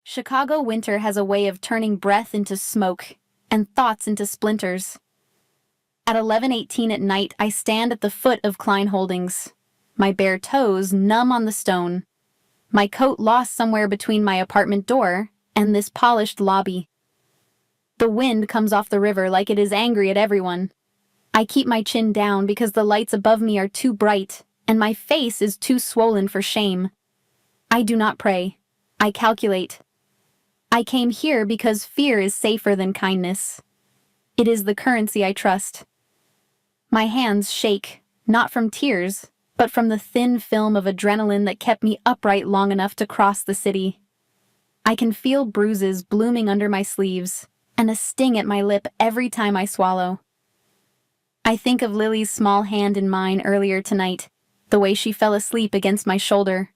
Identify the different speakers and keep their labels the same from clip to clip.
Speaker 1: Chicago winter has a way of turning breath into smoke and thoughts into splinters. At 11:18 at night, I stand at the foot of Klein Holdings, my bare toes numb on the stone, my coat lost somewhere between my apartment door and this polished lobby. The wind comes off the river like it is angry at everyone. I keep my chin down because the lights above me are too bright and my face is too swollen for shame. I do not pray. I calculate. I came here because fear is safer than kindness. It is the currency I trust. My hands shake, not from tears, but from the thin film of adrenaline that kept me upright long enough to cross the city. I can feel bruises blooming under my sleeves, and a sting at my lip every time I swallow. I think of Lily's small hand in mine earlier tonight, the way she fell asleep against my shoulder,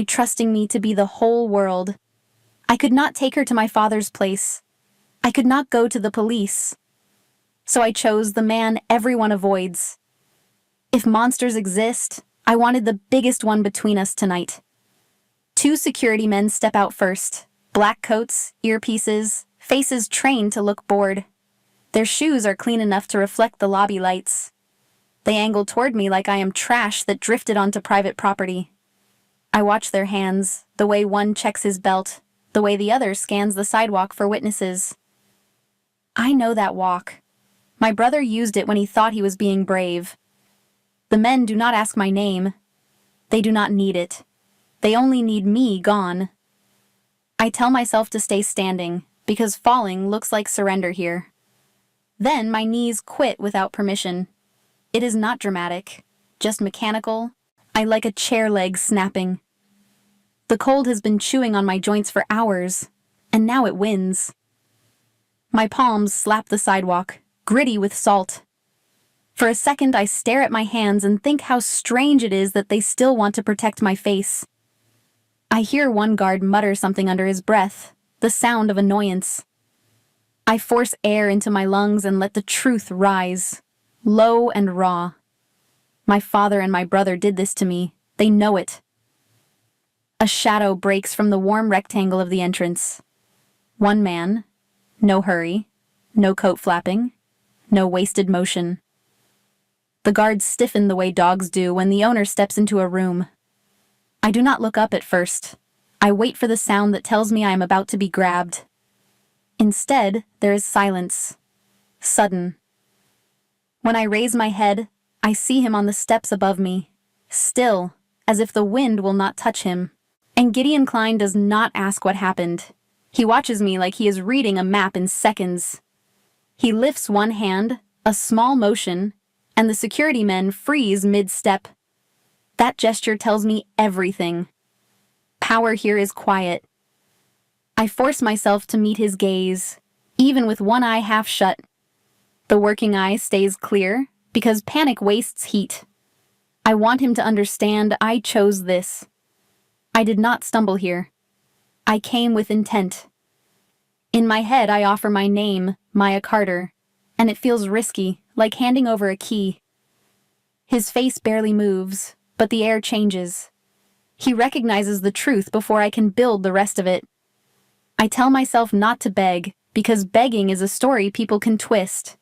Speaker 1: trusting me to be the whole world. I could not take her to my father's place. I could not go to the police. So I chose the man everyone avoids. If monsters exist, I wanted the biggest one between us tonight. Two security men step out first, black coats, earpieces, faces trained to look bored. Their shoes are clean enough to reflect the lobby lights. They angle toward me like I am trash that drifted onto private property. I watch their hands, the way one checks his belt, the way the other scans the sidewalk for witnesses. I know that walk. My brother used it when he thought he was being brave. The men do not ask my name. They do not need it. They only need me gone. I tell myself to stay standing, because falling looks like surrender here. Then my knees quit without permission. It is not dramatic, just mechanical. I like a chair leg snapping. The cold has been chewing on my joints for hours, and now it wins. My palms slap the sidewalk, gritty with salt. For a second, I stare at my hands and think how strange it is that they still want to protect my face. I hear one guard mutter something under his breath, the sound of annoyance. I force air into my lungs and let the truth rise, low and raw. My father and my brother did this to me. They know it. A shadow breaks from the warm rectangle of the entrance. One man, no hurry, no coat flapping, no wasted motion. The guards stiffen the way dogs do when the owner steps into a room. I do not look up at first. I wait for the sound that tells me I am about to be grabbed. Instead, there is silence. Sudden. When I raise my head, I see him on the steps above me, still, as if the wind will not touch him. And Gideon Klein does not ask what happened. He watches me like he is reading a map in seconds. He lifts one hand, a small motion, and the security men freeze mid-step. That gesture tells me everything. Power here is quiet. I force myself to meet his gaze, even with one eye half shut. The working eye stays clear, because panic wastes heat. I want him to understand I chose this. I did not stumble here. I came with intent. In my head, I offer my name, Maya Carter, and it feels risky, like handing over a key. His face barely moves, but the air changes. He recognizes the truth before I can build the rest of it. I tell myself not to beg, because begging is a story people can twist.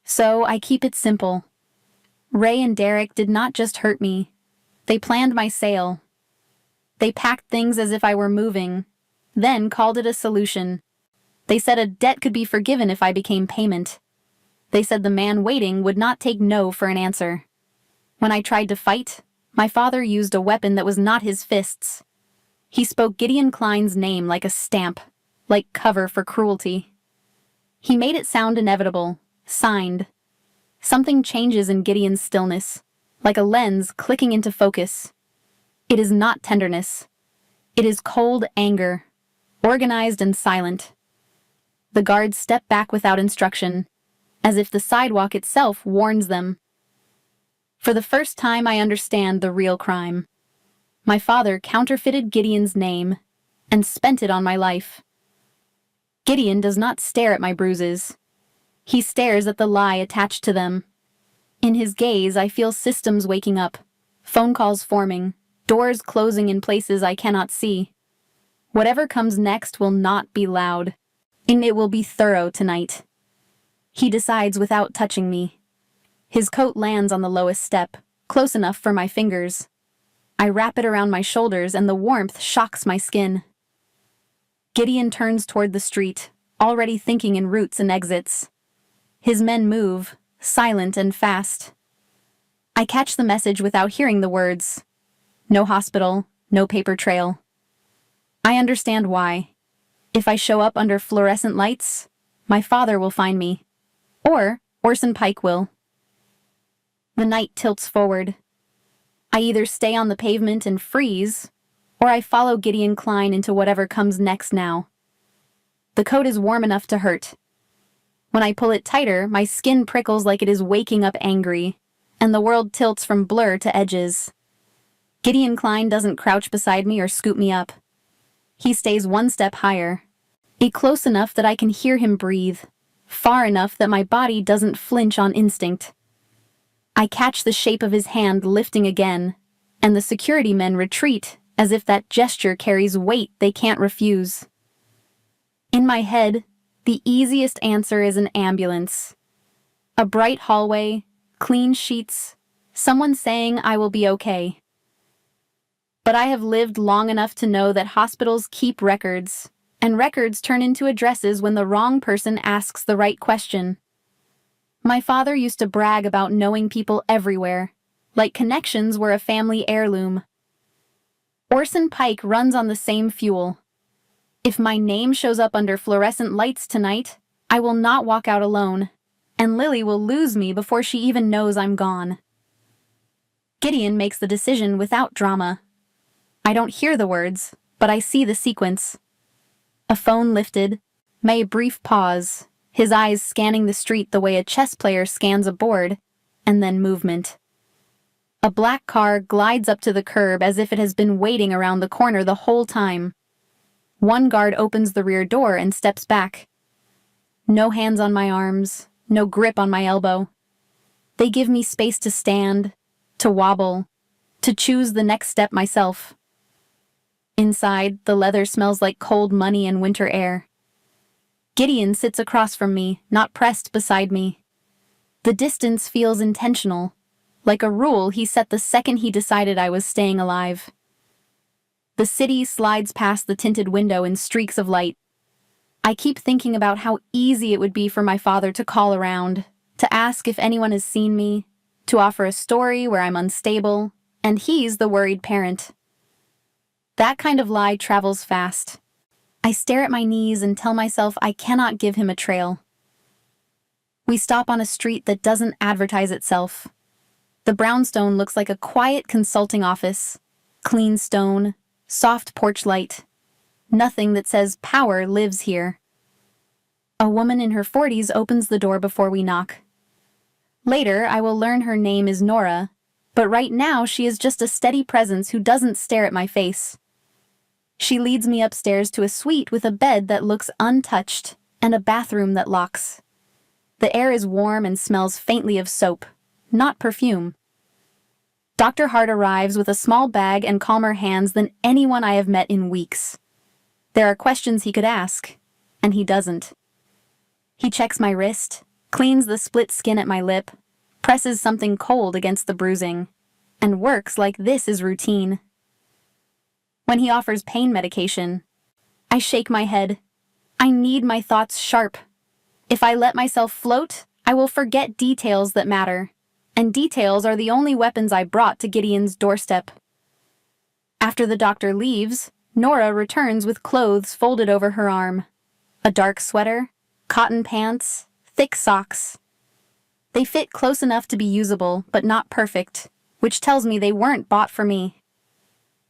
Speaker 1: So I keep it simple. Ray and Derek did not just hurt me. They planned my sale. They packed things as if I were moving, then called it a solution. They said a debt could be forgiven if I became payment. They said the man waiting would not take no for an answer. When I tried to fight, my father used a weapon that was not his fists. He spoke Gideon Klein's name like a stamp, like cover for cruelty. He made it sound inevitable, signed. Something changes in Gideon's stillness, like a lens clicking into focus. It is not tenderness. It is cold anger, organized and silent. The guards step back without instruction, as if the sidewalk itself warns them. For the first time, I understand the real crime. My father counterfeited Gideon's name and spent it on my life. Gideon does not stare at my bruises. He stares at the lie attached to them. In his gaze, I feel systems waking up, phone calls forming, doors closing in places I cannot see. Whatever comes next will not be loud, and it will be thorough tonight. He decides without touching me. His coat lands on the lowest step, close enough for my fingers. I wrap it around my shoulders and the warmth shocks my skin. Gideon turns toward the street, already thinking in routes and exits. His men move, silent and fast. I catch the message without hearing the words. No hospital, no paper trail. I understand why. If I show up under fluorescent lights, my father will find me. Or Orson Pike will. The night tilts forward. I either stay on the pavement and freeze, or I follow Gideon Klein into whatever comes next now. The coat is warm enough to hurt. When I pull it tighter, my skin prickles like it is waking up angry, and the world tilts from blur to edges. Gideon Klein doesn't crouch beside me or scoop me up. He stays one step higher, close enough that I can hear him breathe, far enough that my body doesn't flinch on instinct. I catch the shape of his hand lifting again, and the security men retreat as if that gesture carries weight they can't refuse. In my head, the easiest answer is an ambulance. A bright hallway, clean sheets, someone saying I will be okay. But I have lived long enough to know that hospitals keep records, and records turn into addresses when the wrong person asks the right question. My father used to brag about knowing people everywhere, like connections were a family heirloom. Orson Pike runs on the same fuel. If my name shows up under fluorescent lights tonight, I will not walk out alone, and Lily will lose me before she even knows I'm gone. Gideon makes the decision without drama. I don't hear the words, but I see the sequence. A phone lifted, a brief pause, his eyes scanning the street the way a chess player scans a board, and then movement. A black car glides up to the curb as if it has been waiting around the corner the whole time. One guard opens the rear door and steps back. No hands on my arms, no grip on my elbow. They give me space to stand, to wobble, to choose the next step myself. Inside, the leather smells like cold money and winter air. Gideon sits across from me, not pressed beside me. The distance feels intentional, like a rule he set the second he decided I was staying alive. The city slides past the tinted window in streaks of light. I keep thinking about how easy it would be for my father to call around, to ask if anyone has seen me, to offer a story where I'm unstable, and he's the worried parent. That kind of lie travels fast. I stare at my knees and tell myself I cannot give him a trail. We stop on a street that doesn't advertise itself. The brownstone looks like a quiet consulting office. Clean stone, soft porch light. Nothing that says power lives here. A woman in her 40s opens the door before we knock. Later, I will learn her name is Nora, but right now she is just a steady presence who doesn't stare at my face. She leads me upstairs to a suite with a bed that looks untouched and a bathroom that locks. The air is warm and smells faintly of soap, not perfume. Dr. Hart arrives with a small bag and calmer hands than anyone I have met in weeks. There are questions he could ask, and he doesn't. He checks my wrist, cleans the split skin at my lip, presses something cold against the bruising, and works like this is routine. When he offers pain medication, I shake my head. I need my thoughts sharp. If I let myself float, I will forget details that matter, and details are the only weapons I brought to Gideon's doorstep. After the doctor leaves, Nora returns with clothes folded over her arm. A dark sweater, cotton pants, thick socks. They fit close enough to be usable, but not perfect, which tells me they weren't bought for me.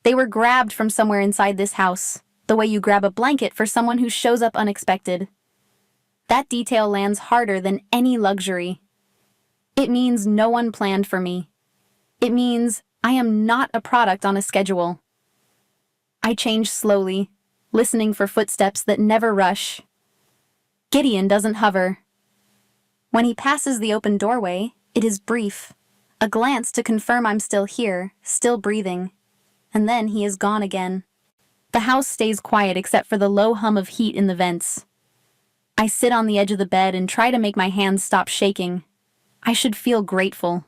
Speaker 1: They were grabbed from somewhere inside this house, the way you grab a blanket for someone who shows up unexpected. That detail lands harder than any luxury. It means no one planned for me. It means I am not a product on a schedule. I change slowly, listening for footsteps that never rush. Gideon doesn't hover. When he passes the open doorway, it is brief, a glance to confirm I'm still here, still breathing, and then he is gone again. The house stays quiet except for the low hum of heat in the vents. I sit on the edge of the bed and try to make my hands stop shaking. I should feel grateful.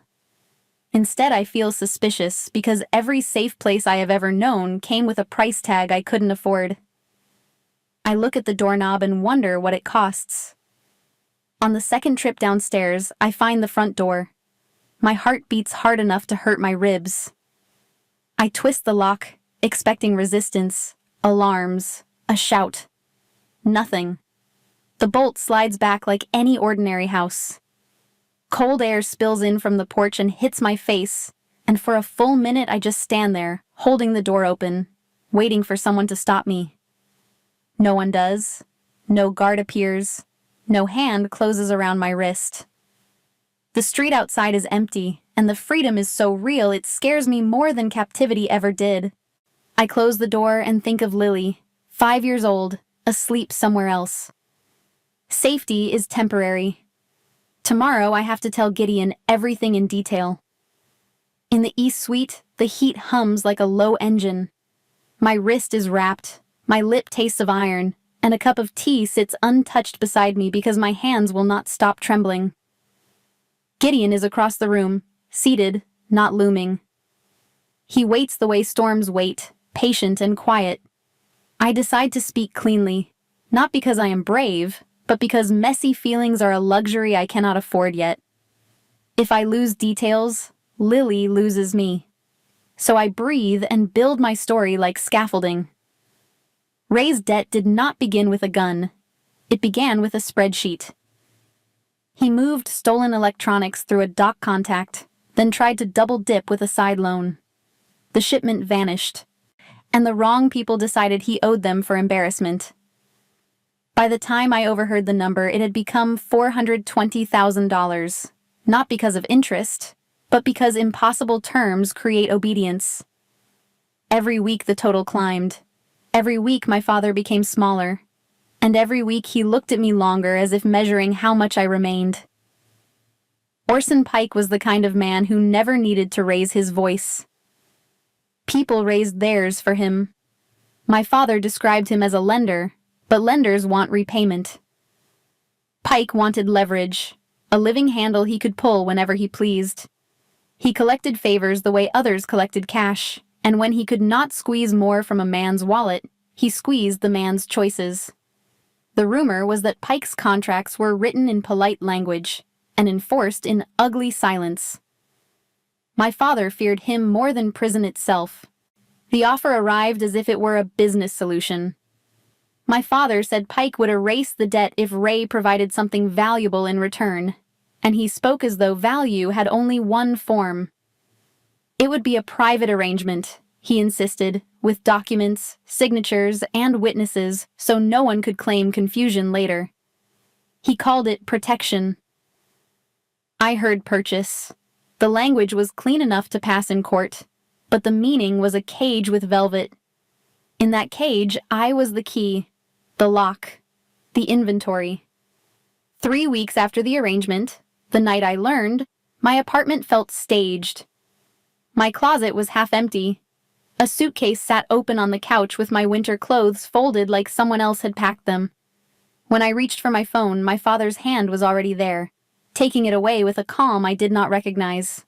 Speaker 1: Instead, I feel suspicious because every safe place I have ever known came with a price tag I couldn't afford. I look at the doorknob and wonder what it costs. On the second trip downstairs, I find the front door. My heart beats hard enough to hurt my ribs. I twist the lock, expecting resistance, alarms, a shout. Nothing. The bolt slides back like any ordinary house. Cold air spills in from the porch and hits my face, and for a full minute I just stand there, holding the door open, waiting for someone to stop me. No one does. No guard appears. No hand closes around my wrist. The street outside is empty, and the freedom is so real it scares me more than captivity ever did. I close the door and think of Lily, 5 years old, asleep somewhere else. Safety is temporary. Tomorrow I have to tell Gideon everything in detail. In the East Suite, the heat hums like a low engine. My wrist is wrapped, my lip tastes of iron, and a cup of tea sits untouched beside me because my hands will not stop trembling. Gideon is across the room, seated, not looming. He waits the way storms wait, patient and quiet. I decide to speak cleanly, not because I am brave, but because messy feelings are a luxury I cannot afford yet. If I lose details, Lily loses me. So I breathe and build my story like scaffolding. Ray's debt did not begin with a gun. It began with a spreadsheet. He moved stolen electronics through a dock contact, then tried to double dip with a side loan. The shipment vanished, and the wrong people decided he owed them for embarrassment. By the time I overheard the number, it had become $420,000, not because of interest, but because impossible terms create obedience. Every week the total climbed. Every week my father became smaller, and every week he looked at me longer as if measuring how much I remained. Orson Pike was the kind of man who never needed to raise his voice. People raised theirs for him. My father described him as a lender, but lenders want repayment. Pike wanted leverage, a living handle he could pull whenever he pleased. He collected favors the way others collected cash, and when he could not squeeze more from a man's wallet, he squeezed the man's choices. The rumor was that Pike's contracts were written in polite language and enforced in ugly silence. My father feared him more than prison itself. The offer arrived as if it were a business solution. My father said Pike would erase the debt if Ray provided something valuable in return, and he spoke as though value had only one form. It would be a private arrangement, he insisted, with documents, signatures, and witnesses, so no one could claim confusion later. He called it protection. I heard purchase. The language was clean enough to pass in court, but the meaning was a cage with velvet. In that cage, I was the key, the lock, the inventory. 3 weeks after the arrangement, the night I learned, my apartment felt staged. My closet was half empty. A suitcase sat open on the couch with my winter clothes folded like someone else had packed them. When I reached for my phone, my father's hand was already there, taking it away with a calm I did not recognize.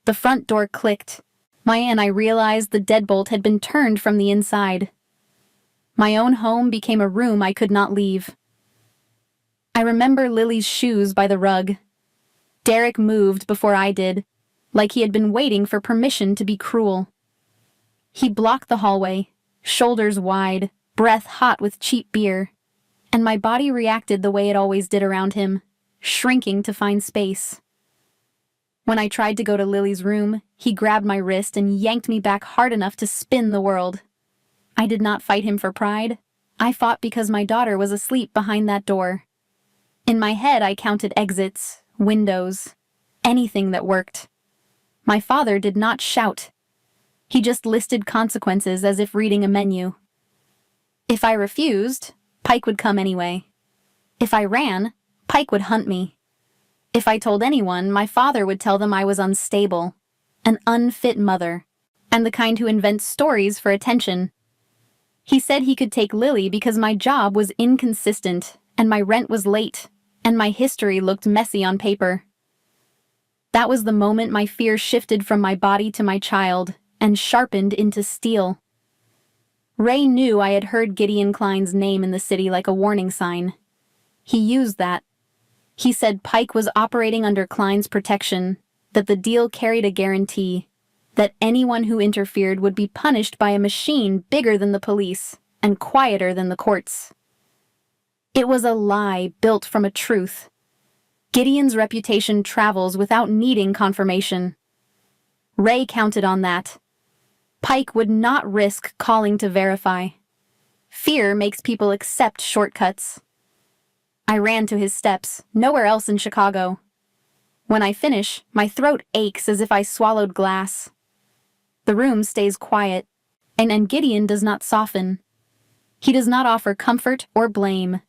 Speaker 1: The front door clicked, and I realized the deadbolt had been turned from the inside. My own home became a room I could not leave. I remember Lily's shoes by the rug. Derek moved before I did, like he had been waiting for permission to be cruel. He blocked the hallway, shoulders wide, breath hot with cheap beer, and my body reacted the way it always did around him, shrinking to find space. When I tried to go to Lily's room, he grabbed my wrist and yanked me back hard enough to spin the world. I did not fight him for pride. I fought because my daughter was asleep behind that door. In my head, I counted exits, windows, anything that worked. My father did not shout. He just listed consequences as if reading a menu. If I refused, Pike would come anyway. If I ran, Pike would hunt me. If I told anyone, my father would tell them I was unstable, an unfit mother, and the kind who invents stories for attention. He said he could take Lily because my job was inconsistent, and my rent was late, and my history looked messy on paper. That was the moment my fear shifted from my body to my child and sharpened into steel. Ray knew I had heard Gideon Klein's name in the city like a warning sign. He used that. He said Pike was operating under Klein's protection, that the deal carried a guarantee, that anyone who interfered would be punished by a machine bigger than the police and quieter than the courts. It was a lie built from a truth. Gideon's reputation travels without needing confirmation. Ray counted on that. Pike would not risk calling to verify. Fear makes people accept shortcuts. I ran to his steps, nowhere else in Chicago. When I finish, my throat aches as if I swallowed glass. The room stays quiet, and Gideon does not soften. He does not offer comfort or blame.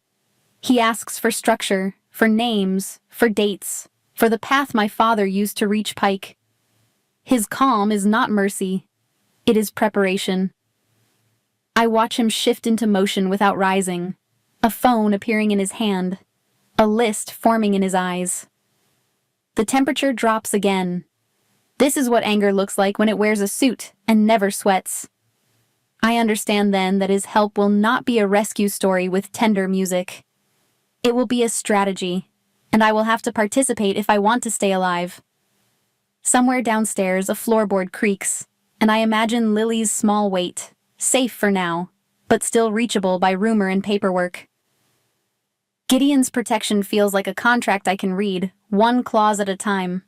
Speaker 1: He asks for structure, for names, for dates, for the path my father used to reach Pike. His calm is not mercy. It is preparation. I watch him shift into motion without rising, a phone appearing in his hand, a list forming in his eyes. The temperature drops again. This is what anger looks like when it wears a suit and never sweats. I understand then that his help will not be a rescue story with tender music. It will be a strategy, and I will have to participate if I want to stay alive. Somewhere downstairs, a floorboard creaks, and I imagine Lily's small weight, safe for now, but still reachable by rumor and paperwork. Gideon's protection feels like a contract I can read, one clause at a time.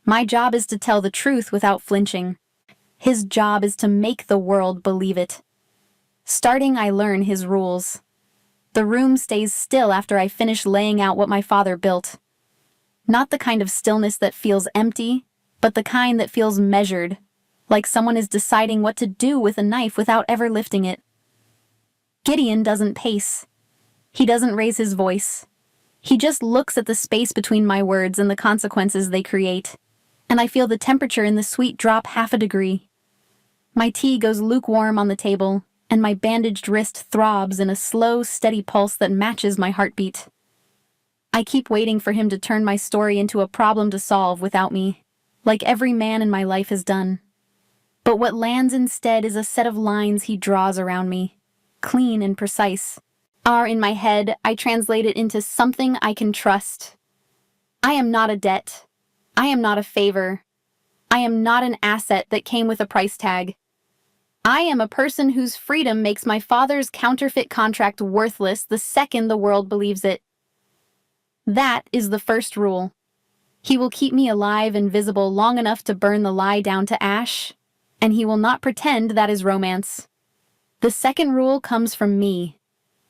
Speaker 1: My job is to tell the truth without flinching. His job is to make the world believe it. Starting, I learn his rules. The room stays still after I finish laying out what my father built. Not the kind of stillness that feels empty, but the kind that feels measured, like someone is deciding what to do with a knife without ever lifting it. Gideon doesn't pace. He doesn't raise his voice. He just looks at the space between my words and the consequences they create, and I feel the temperature in the suite drop 0.5 degree. My tea goes lukewarm on the table, and my bandaged wrist throbs in a slow, steady pulse that matches my heartbeat. I keep waiting for him to turn my story into a problem to solve without me, like every man in my life has done. But what lands instead is a set of lines he draws around me, clean and precise. In my head, I translate it into something I can trust. I am not a debt. I am not a favor. I am not an asset that came with a price tag. I am a person whose freedom makes my father's counterfeit contract worthless the second the world believes it. That is the first rule. He will keep me alive and visible long enough to burn the lie down to ash, and he will not pretend that is romance. The second rule comes from me,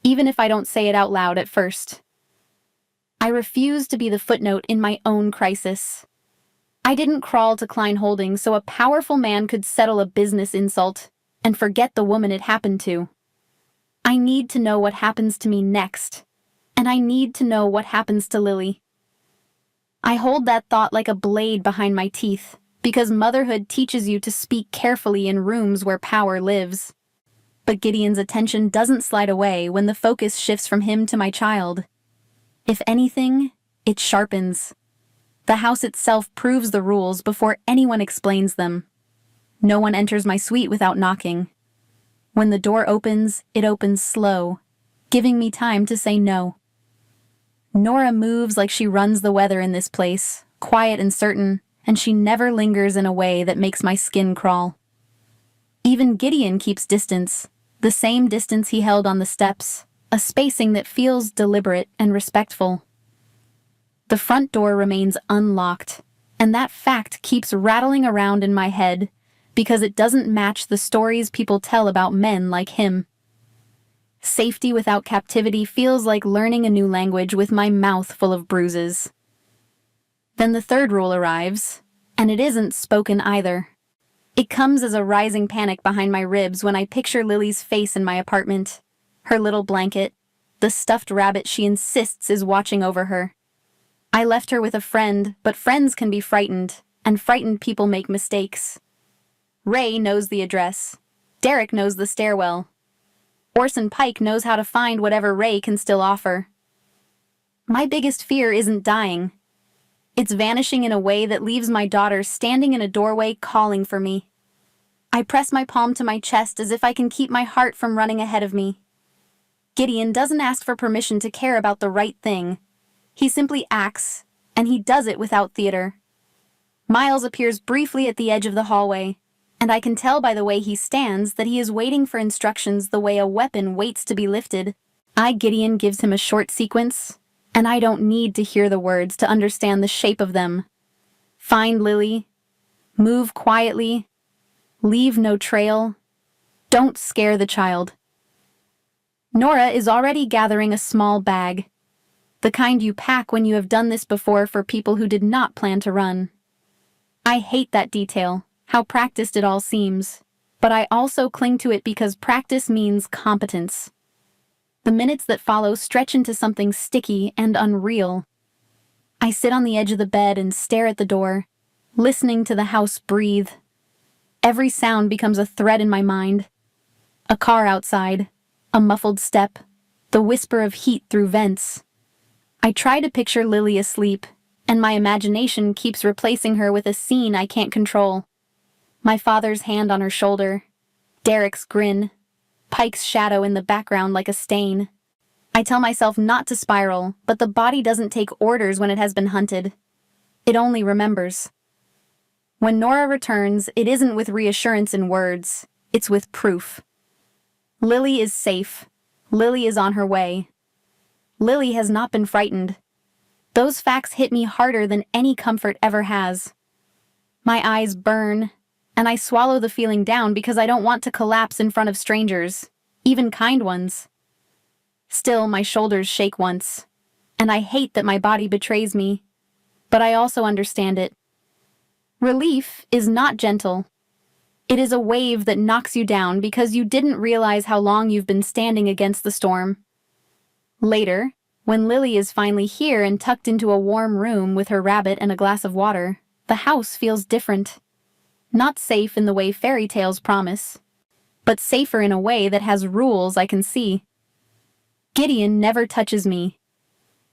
Speaker 1: even if I don't say it out loud at first. I refuse to be the footnote in my own crisis. I didn't crawl to Klein Holdings so a powerful man could settle a business insult and forget the woman it happened to. I need to know what happens to me next, and I need to know what happens to Lily. I hold that thought like a blade behind my teeth, because motherhood teaches you to speak carefully in rooms where power lives. But Gideon's attention doesn't slide away when the focus shifts from him to my child. If anything, it sharpens. The house itself proves the rules before anyone explains them. No one enters my suite without knocking. When the door opens, it opens slow, giving me time to say no. Nora moves like she runs the weather in this place, quiet and certain, and she never lingers in a way that makes my skin crawl. Even Gideon keeps distance, the same distance he held on the steps, a spacing that feels deliberate and respectful. The front door remains unlocked, and that fact keeps rattling around in my head because it doesn't match the stories people tell about men like him. Safety without captivity feels like learning a new language with my mouth full of bruises. Then the third rule arrives, and it isn't spoken either. It comes as a rising panic behind my ribs when I picture Lily's face in my apartment, her little blanket, the stuffed rabbit she insists is watching over her. I left her with a friend, but friends can be frightened, and frightened people make mistakes. Ray knows the address. Derek knows the stairwell. Orson Pike knows how to find whatever Ray can still offer. My biggest fear isn't dying. It's vanishing in a way that leaves my daughter standing in a doorway calling for me. I press my palm to my chest as if I can keep my heart from running ahead of me. Gideon doesn't ask for permission to care about the right thing. He simply acts, and he does it without theater. Miles appears briefly at the edge of the hallway, and I can tell by the way he stands that he is waiting for instructions the way a weapon waits to be lifted. Gideon gives him a short sequence, and I don't need to hear the words to understand the shape of them. Find Lily. Move quietly. Leave no trail. Don't scare the child. Nora is already gathering a small bag, the kind you pack when you have done this before for people who did not plan to run. I hate that detail, how practiced it all seems, but I also cling to it because practice means competence. The minutes that follow stretch into something sticky and unreal. I sit on the edge of the bed and stare at the door, listening to the house breathe. Every sound becomes a thread in my mind. A car outside, a muffled step, the whisper of heat through vents. I try to picture Lily asleep, and my imagination keeps replacing her with a scene I can't control. My father's hand on her shoulder, Derek's grin, Pike's shadow in the background like a stain. I tell myself not to spiral, but the body doesn't take orders when it has been hunted. It only remembers. When Nora returns, it isn't with reassurance in words, it's with proof. Lily is safe. Lily is on her way. Lily has not been frightened. Those facts hit me harder than any comfort ever has. My eyes burn, and I swallow the feeling down because I don't want to collapse in front of strangers, even kind ones. Still, my shoulders shake once, and I hate that my body betrays me, but I also understand it. Relief is not gentle. It is a wave that knocks you down because you didn't realize how long you've been standing against the storm. Later, when Lily is finally here and tucked into a warm room with her rabbit and a glass of water, the house feels different. Not safe in the way fairy tales promise, but safer in a way that has rules I can see. Gideon never touches me.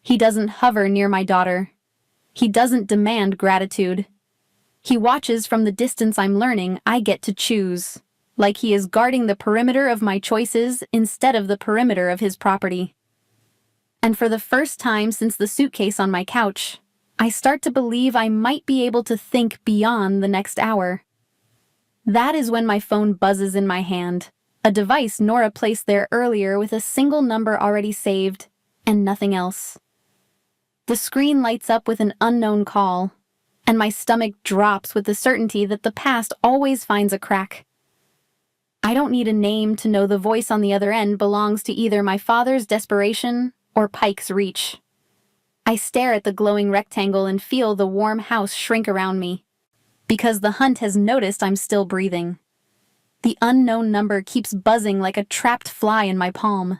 Speaker 1: He doesn't hover near my daughter. He doesn't demand gratitude. He watches from the distance I'm learning I get to choose, like he is guarding the perimeter of my choices instead of the perimeter of his property. And for the first time since the suitcase on my couch, I start to believe I might be able to think beyond the next hour. That is when my phone buzzes in my hand, a device Nora placed there earlier with a single number already saved, and nothing else. The screen lights up with an unknown call, and my stomach drops with the certainty that the past always finds a crack. I don't need a name to know the voice on the other end belongs to either my father's desperation or Pike's reach. I stare at the glowing rectangle and feel the warm house shrink around me, because the hunt has noticed I'm still breathing. The unknown number keeps buzzing like a trapped fly in my palm.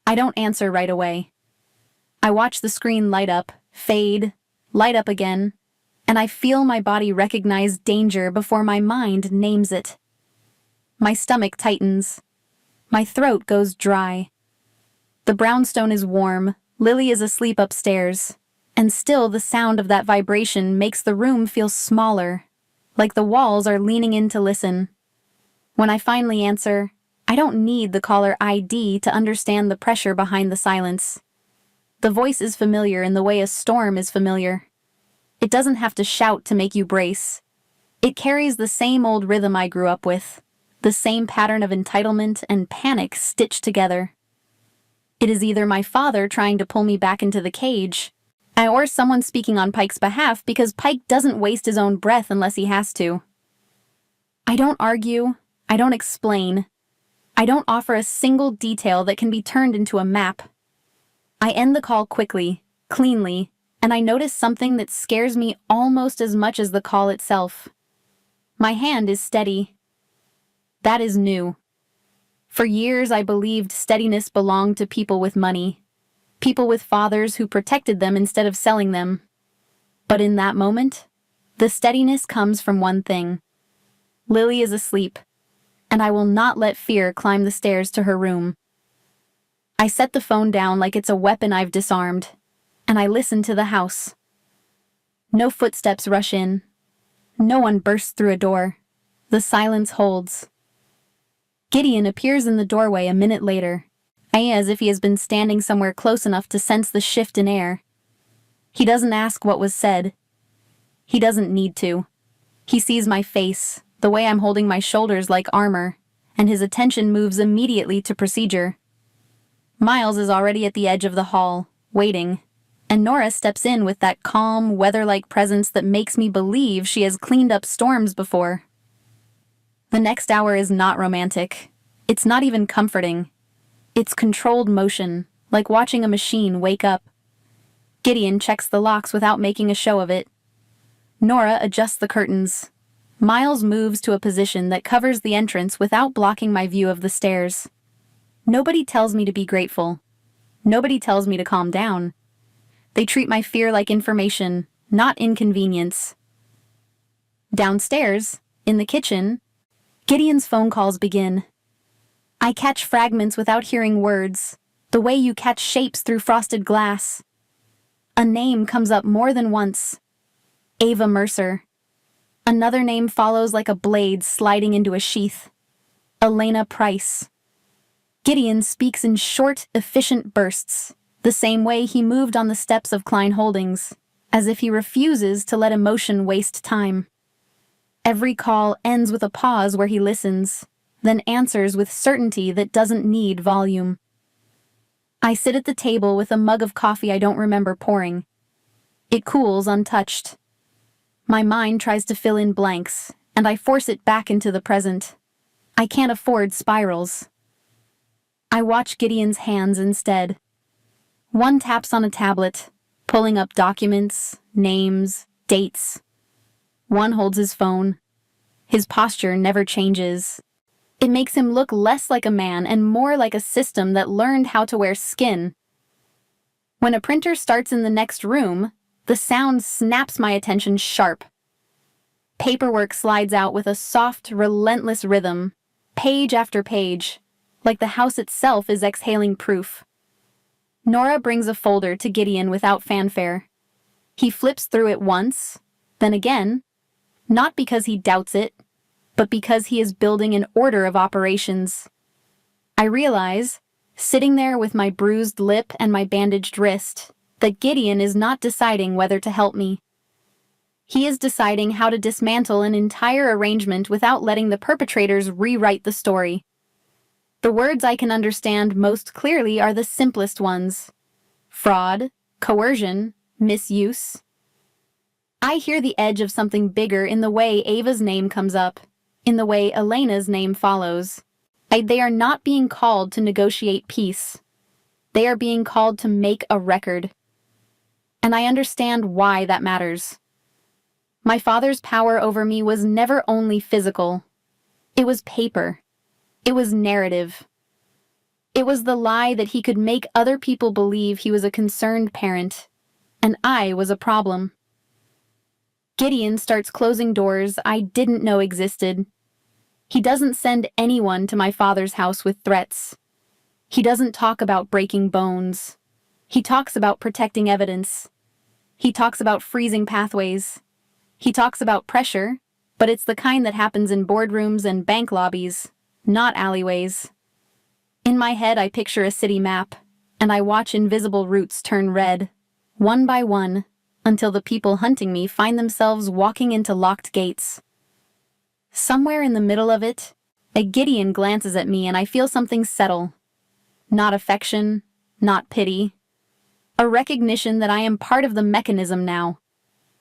Speaker 1: I don't answer right away. I watch the screen light up, fade, light up again, and I feel my body recognize danger before my mind names it. My stomach tightens. My throat goes dry. The brownstone is warm, Lily is asleep upstairs, and still the sound of that vibration makes the room feel smaller, like the walls are leaning in to listen. When I finally answer, I don't need the caller ID to understand the pressure behind the silence. The voice is familiar in the way a storm is familiar. It doesn't have to shout to make you brace. It carries the same old rhythm I grew up with, the same pattern of entitlement and panic stitched together. It is either my father trying to pull me back into the cage, or someone speaking on Pike's behalf because Pike doesn't waste his own breath unless he has to. I don't argue, I don't explain, I don't offer a single detail that can be turned into a map. I end the call quickly, cleanly, and I notice something that scares me almost as much as the call itself. My hand is steady. That is new. For years I believed steadiness belonged to people with money, people with fathers who protected them instead of selling them. But in that moment, the steadiness comes from one thing. Lily is asleep, and I will not let fear climb the stairs to her room. I set the phone down like it's a weapon I've disarmed, and I listen to the house. No footsteps rush in. No one bursts through a door. The silence holds. Gideon appears in the doorway a minute later, as if he has been standing somewhere close enough to sense the shift in air. He doesn't ask what was said. He doesn't need to. He sees my face, the way I'm holding my shoulders like armor, and his attention moves immediately to procedure. Miles is already at the edge of the hall, waiting, and Nora steps in with that calm, weather-like presence that makes me believe she has cleaned up storms before. The next hour is not romantic. It's not even comforting. It's controlled motion, like watching a machine wake up. Gideon checks the locks without making a show of it. Nora adjusts the curtains. Miles moves to a position that covers the entrance without blocking my view of the stairs. Nobody tells me to be grateful. Nobody tells me to calm down. They treat my fear like information, not inconvenience. Downstairs, in the kitchen, Gideon's phone calls begin. I catch fragments without hearing words, the way you catch shapes through frosted glass. A name comes up more than once. Ava Mercer. Another name follows like a blade sliding into a sheath. Elena Price. Gideon speaks in short, efficient bursts, the same way he moved on the steps of Klein Holdings, as if he refuses to let emotion waste time. Every call ends with a pause where he listens, then answers with certainty that doesn't need volume. I sit at the table with a mug of coffee I don't remember pouring. It cools untouched. My mind tries to fill in blanks, and I force it back into the present. I can't afford spirals. I watch Gideon's hands instead. One taps on a tablet, pulling up documents, names, dates. One holds his phone. His posture never changes. It makes him look less like a man and more like a system that learned how to wear skin. When a printer starts in the next room, the sound snaps my attention sharp. Paperwork slides out with a soft, relentless rhythm, page after page, like the house itself is exhaling proof. Nora brings a folder to Gideon without fanfare. He flips through it once, then again, not because he doubts it, but because he is building an order of operations. I realize, sitting there with my bruised lip and my bandaged wrist, that Gideon is not deciding whether to help me. He is deciding how to dismantle an entire arrangement without letting the perpetrators rewrite the story. The words I can understand most clearly are the simplest ones: fraud, coercion, misuse. I hear the edge of something bigger in the way Ava's name comes up, in the way Elena's name follows. They are not being called to negotiate peace. They are being called to make a record. And I understand why that matters. My father's power over me was never only physical. It was paper. It was narrative. It was the lie that he could make other people believe he was a concerned parent, and I was a problem. Gideon starts closing doors I didn't know existed. He doesn't send anyone to my father's house with threats. He doesn't talk about breaking bones. He talks about protecting evidence. He talks about freezing pathways. He talks about pressure, but it's the kind that happens in boardrooms and bank lobbies, not alleyways. In my head, I picture a city map, and I watch invisible routes turn red, one by one, until the people hunting me find themselves walking into locked gates. Somewhere in the middle of it, a Gideon glances at me and I feel something settle. Not affection, not pity. A recognition that I am part of the mechanism now.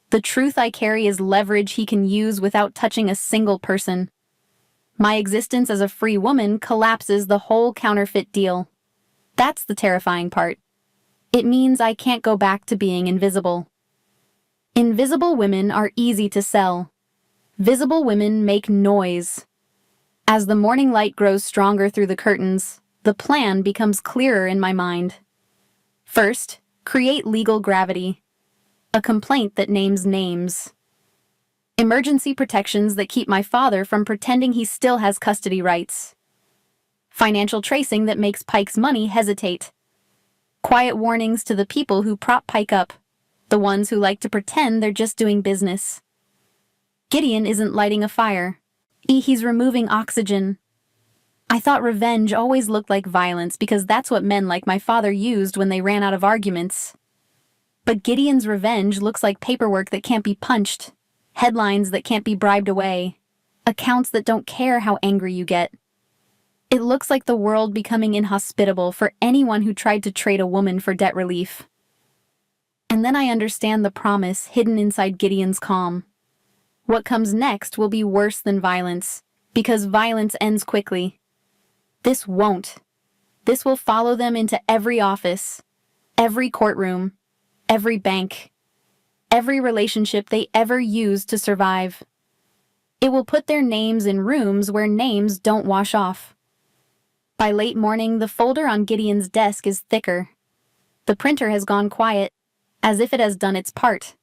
Speaker 1: The truth I carry is leverage he can use without touching a single person. My existence as a free woman collapses the whole counterfeit deal. That's the terrifying part. It means I can't go back to being invisible. Invisible women are easy to sell. Visible women make noise. As the morning light grows stronger through the curtains, the plan becomes clearer in my mind. First, create legal gravity. A complaint that names names. Emergency protections that keep my father from pretending he still has custody rights. Financial tracing that makes Pike's money hesitate. Quiet warnings to the people who prop Pike up, the ones who like to pretend they're just doing business. Gideon isn't lighting a fire. He's removing oxygen. I thought revenge always looked like violence because that's what men like my father used when they ran out of arguments. But Gideon's revenge looks like paperwork that can't be punched, headlines that can't be bribed away, accounts that don't care how angry you get. It looks like the world becoming inhospitable for anyone who tried to trade a woman for debt relief. And then I understand the promise hidden inside Gideon's calm. What comes next will be worse than violence, because violence ends quickly. This won't. This will follow them into every office, every courtroom, every bank, every relationship they ever used to survive. It will put their names in rooms where names don't wash off. By late morning, the folder on Gideon's desk is thicker. The printer has gone quiet, as if it has done its part.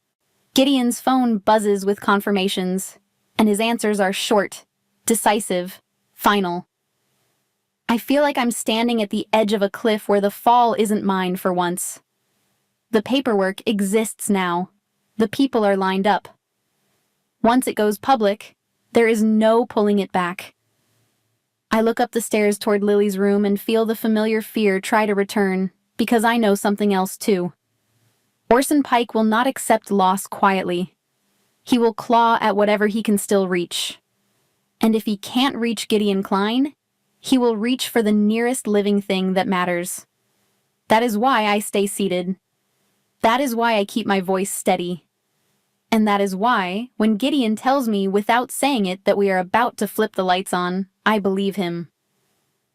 Speaker 1: Gideon's phone buzzes with confirmations, and his answers are short, decisive, final. I feel like I'm standing at the edge of a cliff where the fall isn't mine for once. The paperwork exists now. The people are lined up. Once it goes public, there is no pulling it back. I look up the stairs toward Lily's room and feel the familiar fear try to return, because I know something else too. Orson Pike will not accept loss quietly. He will claw at whatever he can still reach. And if he can't reach Gideon Klein, he will reach for the nearest living thing that matters. That is why I stay seated. That is why I keep my voice steady. And that is why, when Gideon tells me without saying it that we are about to flip the lights on, I believe him.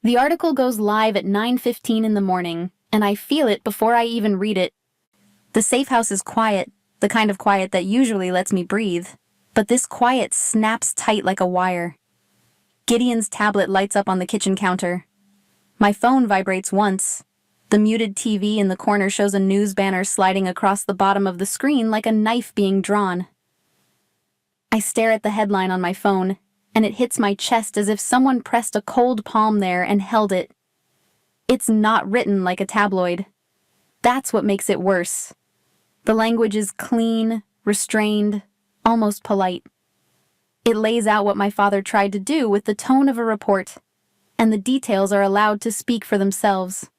Speaker 1: The article goes live at 9:15 in the morning, and I feel it before I even read it. The safe house is quiet, the kind of quiet that usually lets me breathe, but this quiet snaps tight like a wire. Gideon's tablet lights up on the kitchen counter. My phone vibrates once. The muted TV in the corner shows a news banner sliding across the bottom of the screen like a knife being drawn. I stare at the headline on my phone, and it hits my chest as if someone pressed a cold palm there and held it. It's not written like a tabloid. That's what makes it worse. The language is clean, restrained, almost polite. It lays out what my father tried to do with the tone of a report, and the details are allowed to speak for themselves.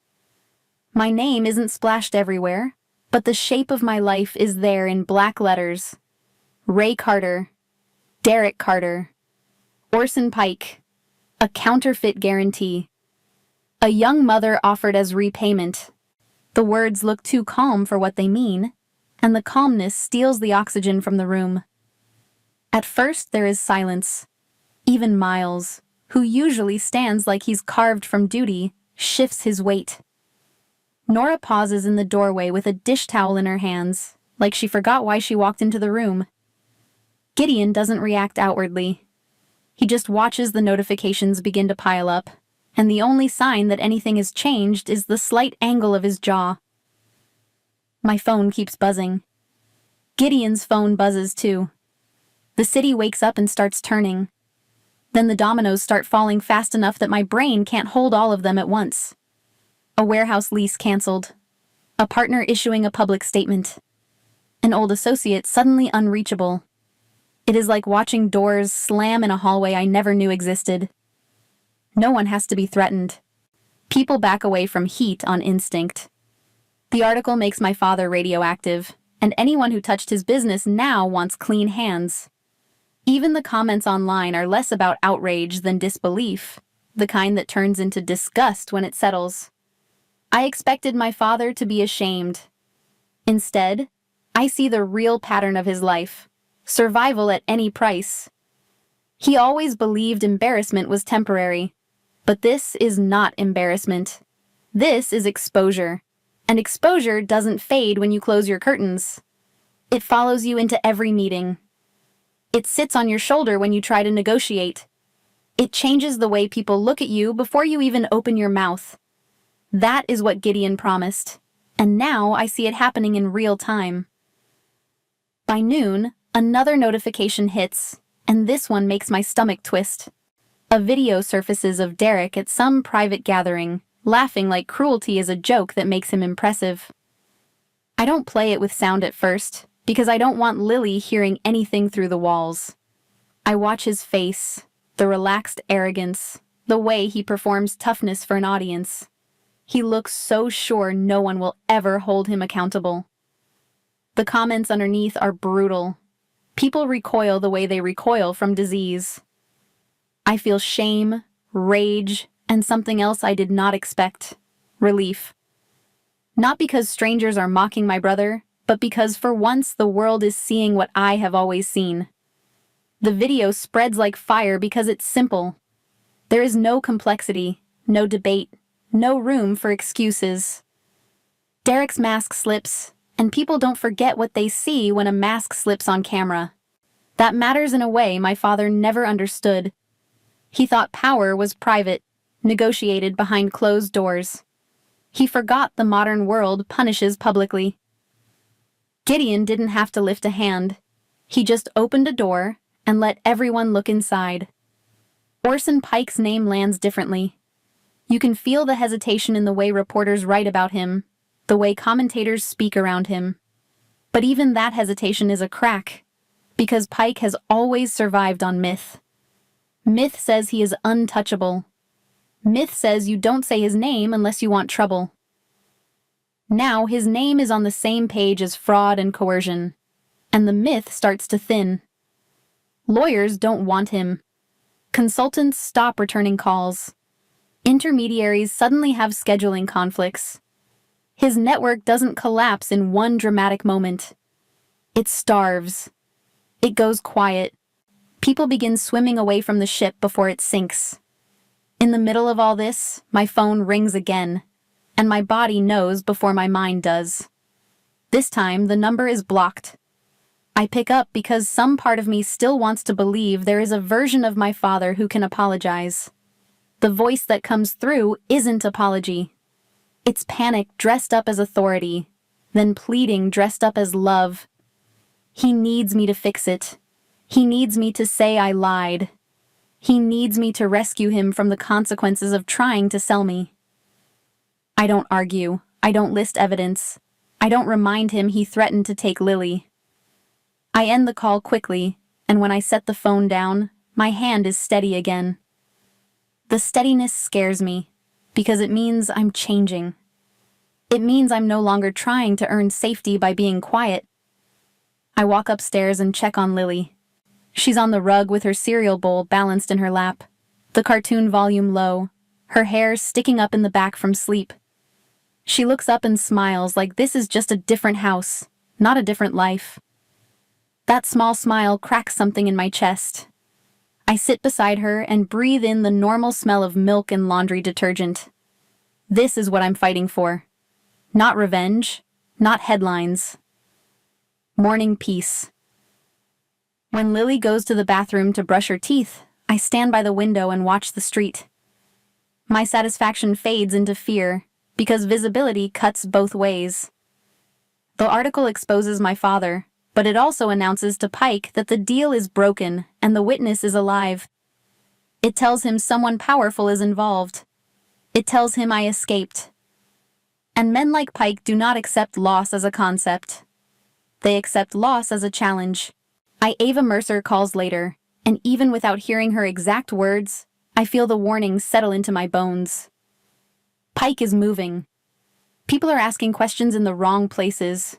Speaker 1: My name isn't splashed everywhere, but the shape of my life is there in black letters. Ray Carter, Derek Carter, Orson Pike, a counterfeit guarantee. A young mother offered as repayment. The words look too calm for what they mean, and the calmness steals the oxygen from the room. At first there is silence. Even Miles, who usually stands like he's carved from duty, shifts his weight. Nora pauses in the doorway with a dish towel in her hands, like she forgot why she walked into the room. Gideon doesn't react outwardly. He just watches the notifications begin to pile up, and the only sign that anything has changed is the slight angle of his jaw. My phone keeps buzzing. Gideon's phone buzzes too. The city wakes up and starts turning. Then the dominoes start falling fast enough that my brain can't hold all of them at once. A warehouse lease canceled. A partner issuing a public statement. An old associate suddenly unreachable. It is like watching doors slam in a hallway I never knew existed. No one has to be threatened. People back away from heat on instinct. The article makes my father radioactive, and anyone who touched his business now wants clean hands. Even the comments online are less about outrage than disbelief, the kind that turns into disgust when it settles. I expected my father to be ashamed. Instead, I see the real pattern of his life: survival at any price. He always believed embarrassment was temporary, but this is not embarrassment. This is exposure, and exposure doesn't fade when you close your curtains. It follows you into every meeting. It sits on your shoulder when you try to negotiate. It changes the way people look at you before you even open your mouth. That is what Gideon promised, and now I see it happening in real time. By noon, Another notification hits, and this one makes my stomach twist. A video surfaces of Derek at some private gathering, laughing like cruelty is a joke that makes him impressive. I don't play it with sound at first, because I don't want Lily hearing anything through the walls. I watch his face, the relaxed arrogance, the way he performs toughness for an audience. He looks so sure no one will ever hold him accountable. The comments underneath are brutal. People recoil the way they recoil from disease. I feel shame, rage, and something else I did not expect: relief. Not because strangers are mocking my brother, but because for once the world is seeing what I have always seen. The video spreads like fire because it's simple. There is no complexity, no debate, no room for excuses. Derek's mask slips, and people don't forget what they see when a mask slips on camera. That matters in a way my father never understood. He thought power was private, negotiated behind closed doors. He forgot the modern world punishes publicly. Gideon didn't have to lift a hand. He just opened a door and let everyone look inside. Orson Pike's name lands differently. You can feel the hesitation in the way reporters write about him, the way commentators speak around him. But even that hesitation is a crack, because Pike has always survived on myth. Myth says he is untouchable. Myth says you don't say his name unless you want trouble. Now his name is on the same page as fraud and coercion, and the myth starts to thin. Lawyers don't want him. Consultants stop returning calls. Intermediaries suddenly have scheduling conflicts. His network doesn't collapse in one dramatic moment. It starves. It goes quiet. People begin swimming away from the ship before it sinks. In the middle of all this, my phone rings again, and my body knows before my mind does. This time, the number is blocked. I pick up because some part of me still wants to believe there is a version of my father who can apologize. The voice that comes through isn't apology. It's panic dressed up as authority, then pleading dressed up as love. He needs me to fix it. He needs me to say I lied. He needs me to rescue him from the consequences of trying to sell me. I don't argue. I don't list evidence. I don't remind him he threatened to take Lily. I end the call quickly, and when I set the phone down, my hand is steady again. The steadiness scares me, because it means I'm changing. It means I'm no longer trying to earn safety by being quiet. I walk upstairs and check on Lily. She's on the rug with her cereal bowl balanced in her lap, the cartoon volume low, her hair sticking up in the back from sleep. She looks up and smiles like this is just a different house, not a different life. That small smile cracks something in my chest. I sit beside her and breathe in the normal smell of milk and laundry detergent. This is what I'm fighting for. Not revenge, not headlines. Morning peace. When Lily goes to the bathroom to brush her teeth, I stand by the window and watch the street. My satisfaction fades into fear, because visibility cuts both ways. The article exposes my father, but it also announces to Pike that the deal is broken and the witness is alive. It tells him someone powerful is involved. It tells him I escaped. And men like Pike do not accept loss as a concept. They accept loss as a challenge. Ava Mercer calls later, and even without hearing her exact words, I feel the warning settle into my bones. Pike is moving. People are asking questions in the wrong places.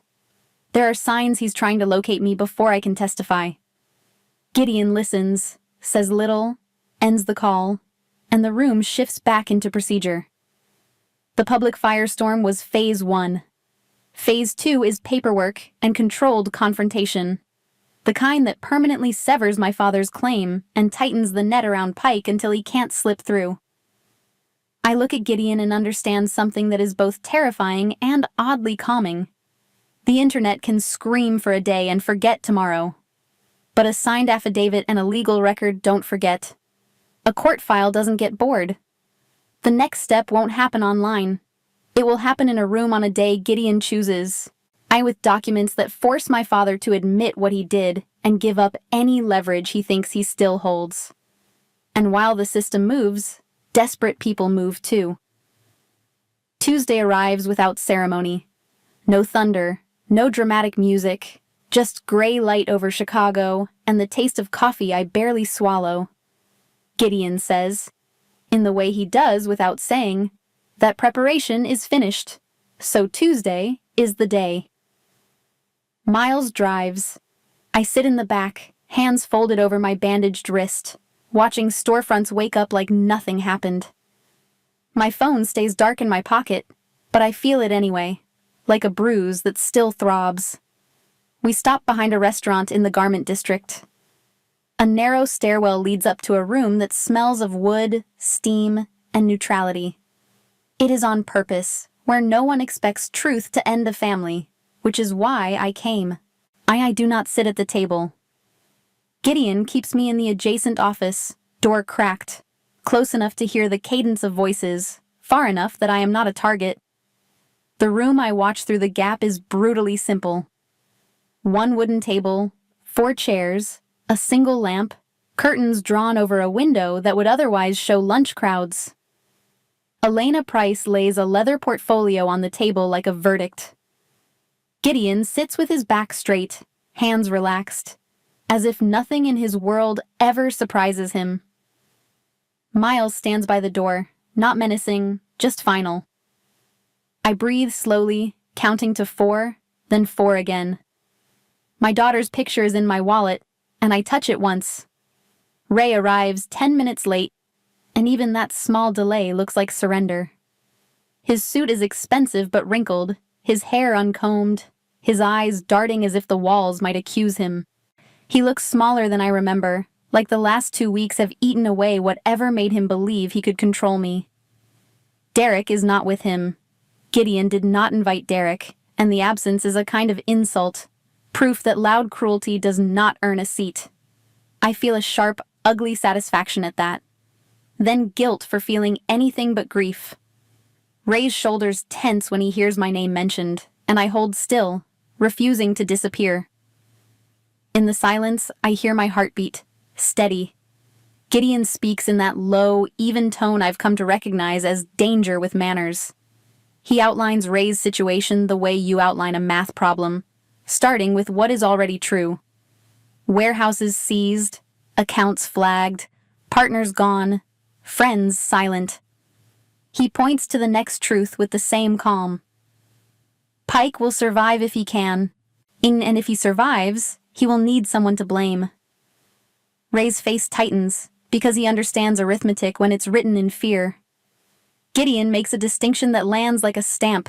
Speaker 1: There are signs he's trying to locate me before I can testify. Gideon listens, says little, ends the call, and the room shifts back into procedure. The public firestorm was Phase 1. Phase 2 is paperwork and controlled confrontation. The kind that permanently severs my father's claim and tightens the net around Pike until he can't slip through. I look at Gideon and understand something that is both terrifying and oddly calming. The internet can scream for a day and forget tomorrow. But a signed affidavit and a legal record don't forget. A court file doesn't get bored. The next step won't happen online. It will happen in a room on a day Gideon chooses. I with documents that force my father to admit what he did and give up any leverage he thinks he still holds. And while the system moves, desperate people move too. Tuesday arrives without ceremony. No thunder, no dramatic music, just gray light over Chicago and the taste of coffee I barely swallow. Gideon says, in the way he does without saying, that preparation is finished, so Tuesday is the day. Miles drives. I sit in the back, hands folded over my bandaged wrist, watching storefronts wake up like nothing happened. My phone stays dark in my pocket, but I feel it anyway, like a bruise that still throbs. We stop behind a restaurant in the garment district. A narrow stairwell leads up to a room that smells of wood, steam, and neutrality. It is on purpose, where no one expects truth to end a family, which is why I came. I do not sit at the table. Gideon keeps me in the adjacent office, door cracked, close enough to hear the cadence of voices, far enough that I am not a target. The room I watch through the gap is brutally simple. One wooden table, 4 chairs, a single lamp, curtains drawn over a window that would otherwise show lunch crowds. Elena Price lays a leather portfolio on the table like a verdict. Gideon sits with his back straight, hands relaxed, as if nothing in his world ever surprises him. Miles stands by the door, not menacing, just final. I breathe slowly, counting to 4, then 4 again. My daughter's picture is in my wallet, and I touch it once. Ray arrives 10 minutes late, and even that small delay looks like surrender. His suit is expensive but wrinkled, his hair uncombed, his eyes darting as if the walls might accuse him. He looks smaller than I remember, like the last 2 weeks have eaten away whatever made him believe he could control me. Derek is not with him. Gideon did not invite Derek, and the absence is a kind of insult, proof that loud cruelty does not earn a seat. I feel a sharp, ugly satisfaction at that. Then guilt for feeling anything but grief. Ray's shoulders tense when he hears my name mentioned, and I hold still, refusing to disappear. In the silence, I hear my heartbeat, steady. Gideon speaks in that low, even tone I've come to recognize as danger with manners. He outlines Ray's situation the way you outline a math problem, starting with what is already true. Warehouses seized, accounts flagged, partners gone, friends silent. He points to the next truth with the same calm. Pike will survive if he can, and if he survives, he will need someone to blame. Ray's face tightens, because he understands arithmetic when it's written in fear. Gideon makes a distinction that lands like a stamp.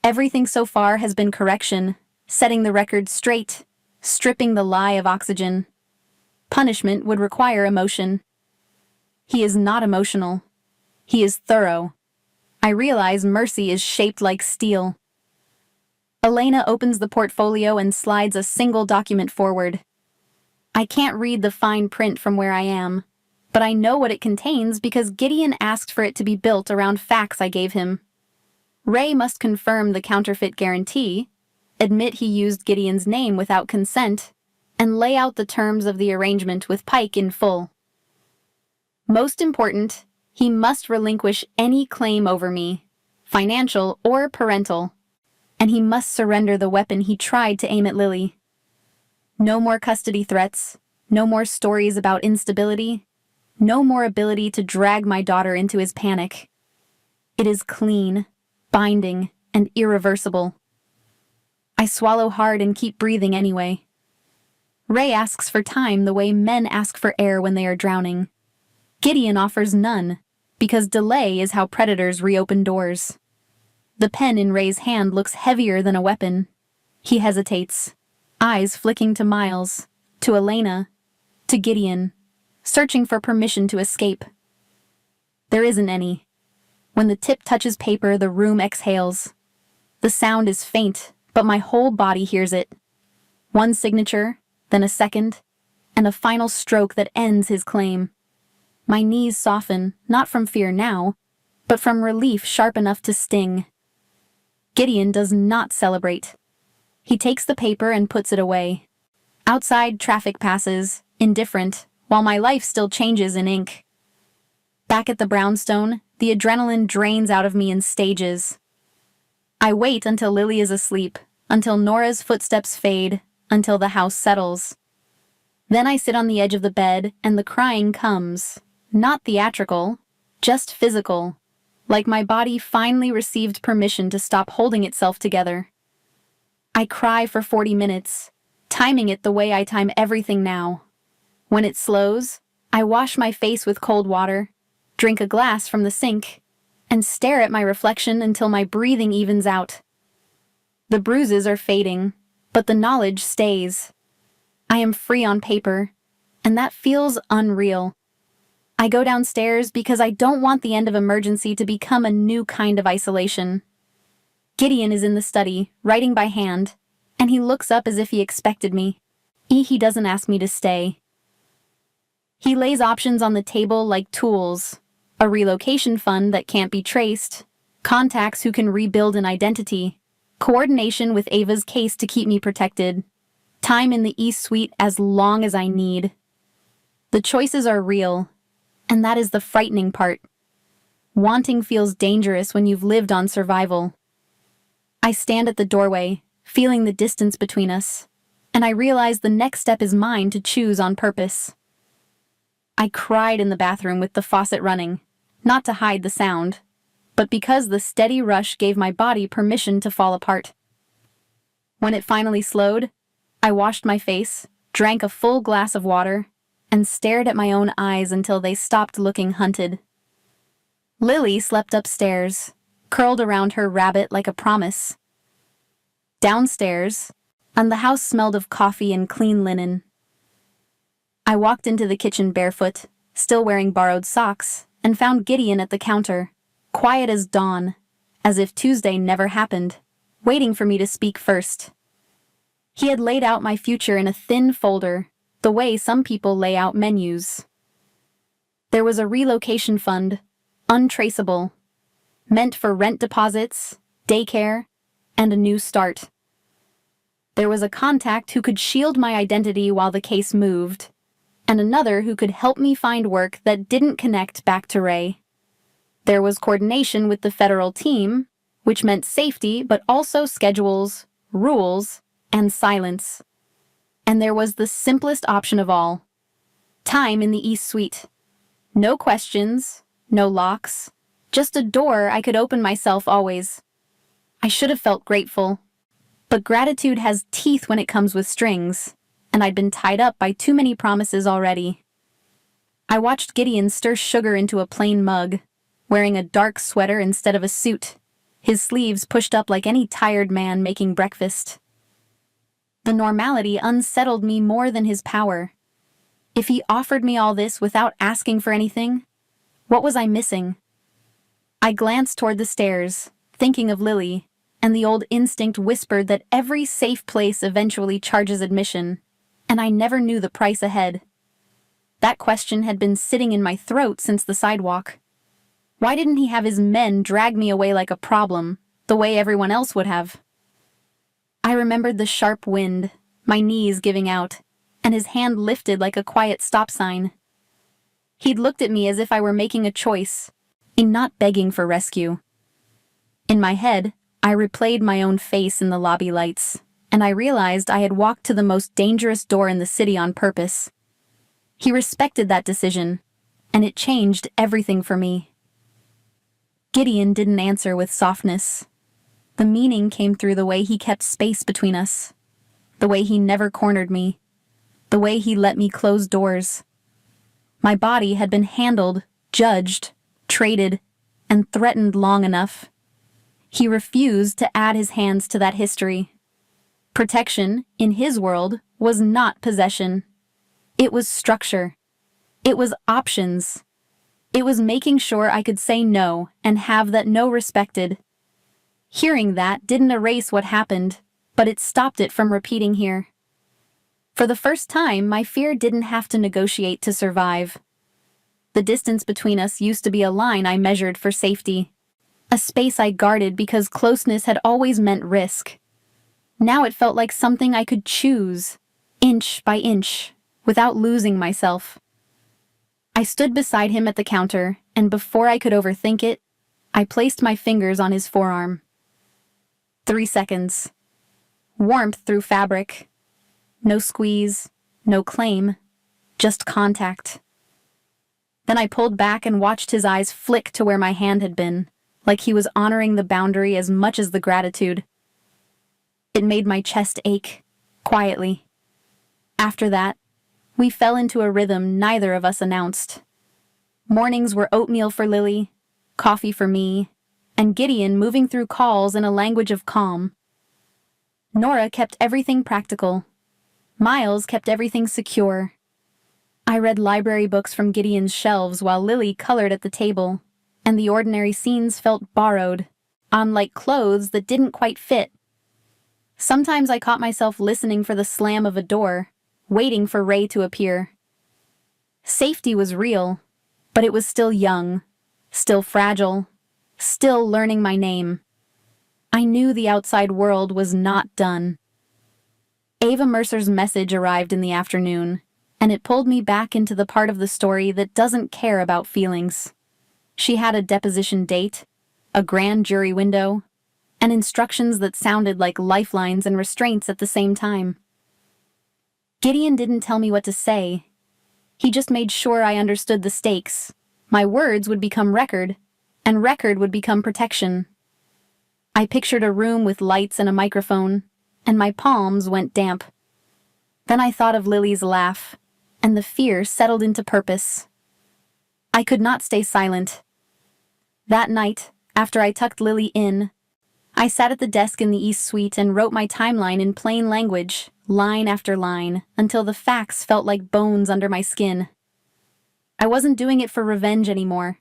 Speaker 1: Everything so far has been correction, setting the record straight, stripping the lie of oxygen. Punishment would require emotion. He is not emotional. He is thorough. I realize mercy is shaped like steel. Elena opens the portfolio and slides a single document forward. I can't read the fine print from where I am, but I know what it contains because Gideon asked for it to be built around facts I gave him. Ray must confirm the counterfeit guarantee, admit he used Gideon's name without consent, and lay out the terms of the arrangement with Pike in full. Most important, he must relinquish any claim over me, financial or parental, and he must surrender the weapon he tried to aim at Lily. No more custody threats, no more stories about instability, no more ability to drag my daughter into his panic. It is clean, binding, and irreversible. I swallow hard and keep breathing anyway. Ray asks for time the way men ask for air when they are drowning. Gideon offers none, because delay is how predators reopen doors. The pen in Ray's hand looks heavier than a weapon. He hesitates, eyes flicking to Miles, to Elena, to Gideon, searching for permission to escape. There isn't any. When the tip touches paper, the room exhales. The sound is faint, but my whole body hears it. One signature, then a second, and a final stroke that ends his claim. My knees soften, not from fear now, but from relief sharp enough to sting. Gideon does not celebrate. He takes the paper and puts it away. Outside, traffic passes, indifferent, while my life still changes in ink. Back at the brownstone, the adrenaline drains out of me in stages. I wait until Lily is asleep, until Nora's footsteps fade, until the house settles. Then I sit on the edge of the bed, and the crying comes. Not theatrical, just physical, like my body finally received permission to stop holding itself together. I cry for 40 minutes, timing it the way I time everything now. When it slows, I wash my face with cold water, drink a glass from the sink, and stare at my reflection until my breathing evens out. The bruises are fading, but the knowledge stays. I am free on paper, and that feels unreal. I go downstairs because I don't want the end of emergency to become a new kind of isolation. Gideon is in the study, writing by hand, and he looks up as if he expected me. He doesn't ask me to stay. He lays options on the table like tools: a relocation fund that can't be traced, contacts who can rebuild an identity, coordination with Ava's case to keep me protected, time in the East Suite as long as I need. The choices are real, and that is the frightening part. Wanting feels dangerous when you've lived on survival. I stand at the doorway, feeling the distance between us, and I realize the next step is mine to choose on purpose. I cried in the bathroom with the faucet running, not to hide the sound, but because the steady rush gave my body permission to fall apart. When it finally slowed, I washed my face, drank a full glass of water, and stared at my own eyes until they stopped looking hunted. Lily slept upstairs, curled around her rabbit like a promise. Downstairs, and the house smelled of coffee and clean linen. I walked into the kitchen barefoot, still wearing borrowed socks, and found Gideon at the counter, quiet as dawn, as if Tuesday never happened, waiting for me to speak first. He had laid out my future in a thin folder, the way some people lay out menus. There was a relocation fund, untraceable, meant for rent deposits, daycare, and a new start. There was a contact who could shield my identity while the case moved, and another who could help me find work that didn't connect back to Ray. There was coordination with the federal team, which meant safety but also schedules, rules, and silence. And there was the simplest option of all: time in the East Suite. No questions, no locks, just a door I could open myself always. I should have felt grateful, but gratitude has teeth when it comes with strings, and I'd been tied up by too many promises already. I watched Gideon stir sugar into a plain mug, wearing a dark sweater instead of a suit, his sleeves pushed up like any tired man making breakfast. The normality unsettled me more than his power. If he offered me all this without asking for anything, what was I missing? I glanced toward the stairs, thinking of Lily, and the old instinct whispered that every safe place eventually charges admission, and I never knew the price ahead. That question had been sitting in my throat since the sidewalk. Why didn't he have his men drag me away like a problem, the way everyone else would have? I remembered the sharp wind, my knees giving out, and his hand lifted like a quiet stop sign. He'd looked at me as if I were making a choice, in not begging for rescue. In my head, I replayed my own face in the lobby lights, and I realized I had walked to the most dangerous door in the city on purpose. He respected that decision, and it changed everything for me. Gideon didn't answer with softness. The meaning came through the way he kept space between us, the way he never cornered me, the way he let me close doors. My body had been handled, judged, traded, and threatened long enough. He refused to add his hands to that history. Protection, in his world, was not possession. It was structure. It was options. It was making sure I could say no and have that no respected. Hearing that didn't erase what happened, but it stopped it from repeating here. For the first time, my fear didn't have to negotiate to survive. The distance between us used to be a line I measured for safety, a space I guarded because closeness had always meant risk. Now it felt like something I could choose, inch by inch, without losing myself. I stood beside him at the counter, and before I could overthink it, I placed my fingers on his forearm. 3 seconds. Warmth through fabric. No squeeze, no claim, just contact. Then I pulled back and watched his eyes flick to where my hand had been, like he was honoring the boundary as much as the gratitude. It made my chest ache, quietly. After that, we fell into a rhythm neither of us announced. Mornings were oatmeal for Lily, coffee for me, and Gideon moving through calls in a language of calm. Nora kept everything practical. Miles kept everything secure. I read library books from Gideon's shelves while Lily colored at the table, and the ordinary scenes felt borrowed, on like clothes that didn't quite fit. Sometimes I caught myself listening for the slam of a door, waiting for Ray to appear. Safety was real, but it was still young, still fragile, still learning my name. I knew the outside world was not done. Ava Mercer's message arrived in the afternoon, and it pulled me back into the part of the story that doesn't care about feelings. She had a deposition date, a grand jury window, and instructions that sounded like lifelines and restraints at the same time. Gideon didn't tell me what to say. He just made sure I understood the stakes. My words would become record, and record would become protection. I pictured a room with lights and a microphone, and my palms went damp. Then I thought of Lily's laugh, and the fear settled into purpose. I could not stay silent. That night, after I tucked Lily in, I sat at the desk in the East Suite and wrote my timeline in plain language, line after line, until the facts felt like bones under my skin. I wasn't doing it for revenge anymore.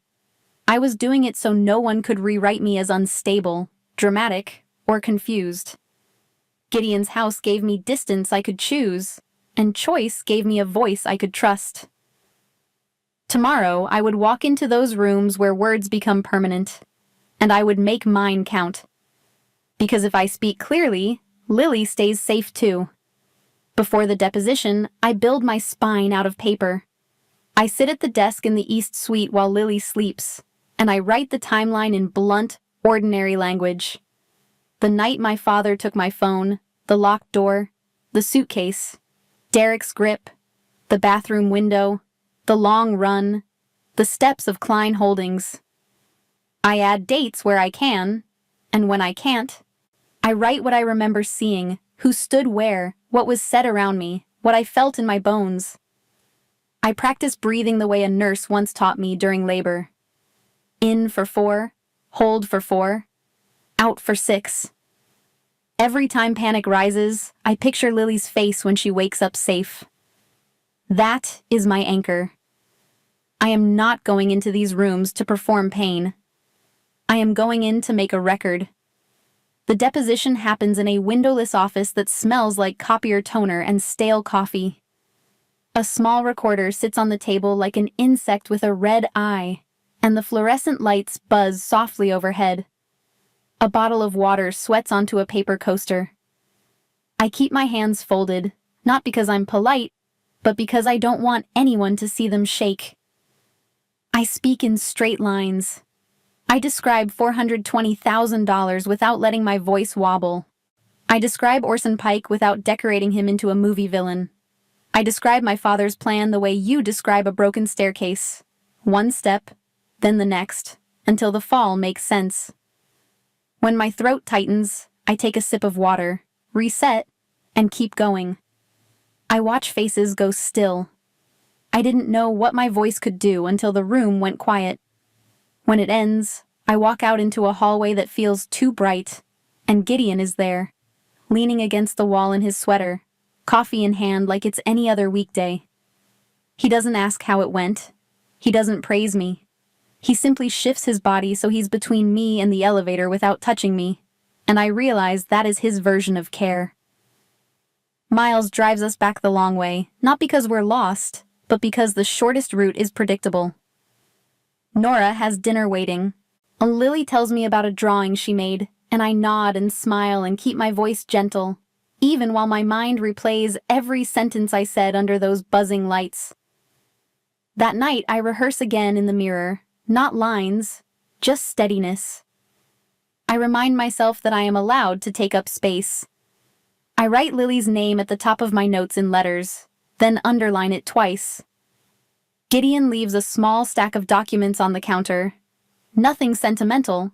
Speaker 1: I was doing it so no one could rewrite me as unstable, dramatic, or confused. Gideon's house gave me distance I could choose, and choice gave me a voice I could trust. Tomorrow, I would walk into those rooms where words become permanent, and I would make mine count. Because if I speak clearly, Lily stays safe too. Before the deposition, I build my spine out of paper. I sit at the desk in the East Suite while Lily sleeps, and I write the timeline in blunt, ordinary language. The night my father took my phone, the locked door, the suitcase, Derek's grip, the bathroom window, the long run, the steps of Klein Holdings. I add dates where I can, and when I can't, I write what I remember seeing, who stood where, what was said around me, what I felt in my bones. I practice breathing the way a nurse once taught me during labor. In for 4, hold for 4, out for 6. Every time panic rises, I picture Lily's face when she wakes up safe. That is my anchor. I am not going into these rooms to perform pain. I am going in to make a record. The deposition happens in a windowless office that smells like copier toner and stale coffee. A small recorder sits on the table like an insect with a red eye, and the fluorescent lights buzz softly overhead. A bottle of water sweats onto a paper coaster. I keep my hands folded, not because I'm polite, but because I don't want anyone to see them shake. I speak in straight lines. I describe $420,000 without letting my voice wobble. I describe Orson Pike without decorating him into a movie villain. I describe my father's plan the way you describe a broken staircase. One step, then the next, until the fall makes sense. When my throat tightens, I take a sip of water, reset, and keep going. I watch faces go still. I didn't know what my voice could do until the room went quiet. When it ends, I walk out into a hallway that feels too bright, and Gideon is there, leaning against the wall in his sweater, coffee in hand like it's any other weekday. He doesn't ask how it went. He doesn't praise me. He simply shifts his body so he's between me and the elevator without touching me, and I realize that is his version of care. Miles drives us back the long way, not because we're lost, but because the shortest route is predictable. Nora has dinner waiting. Lily tells me about a drawing she made, and I nod and smile and keep my voice gentle, even while my mind replays every sentence I said under those buzzing lights. That night, I rehearse again in the mirror, not lines, just steadiness. I remind myself that I am allowed to take up space. I write Lily's name at the top of my notes in letters, then underline it twice. Gideon leaves a small stack of documents on the counter. Nothing sentimental,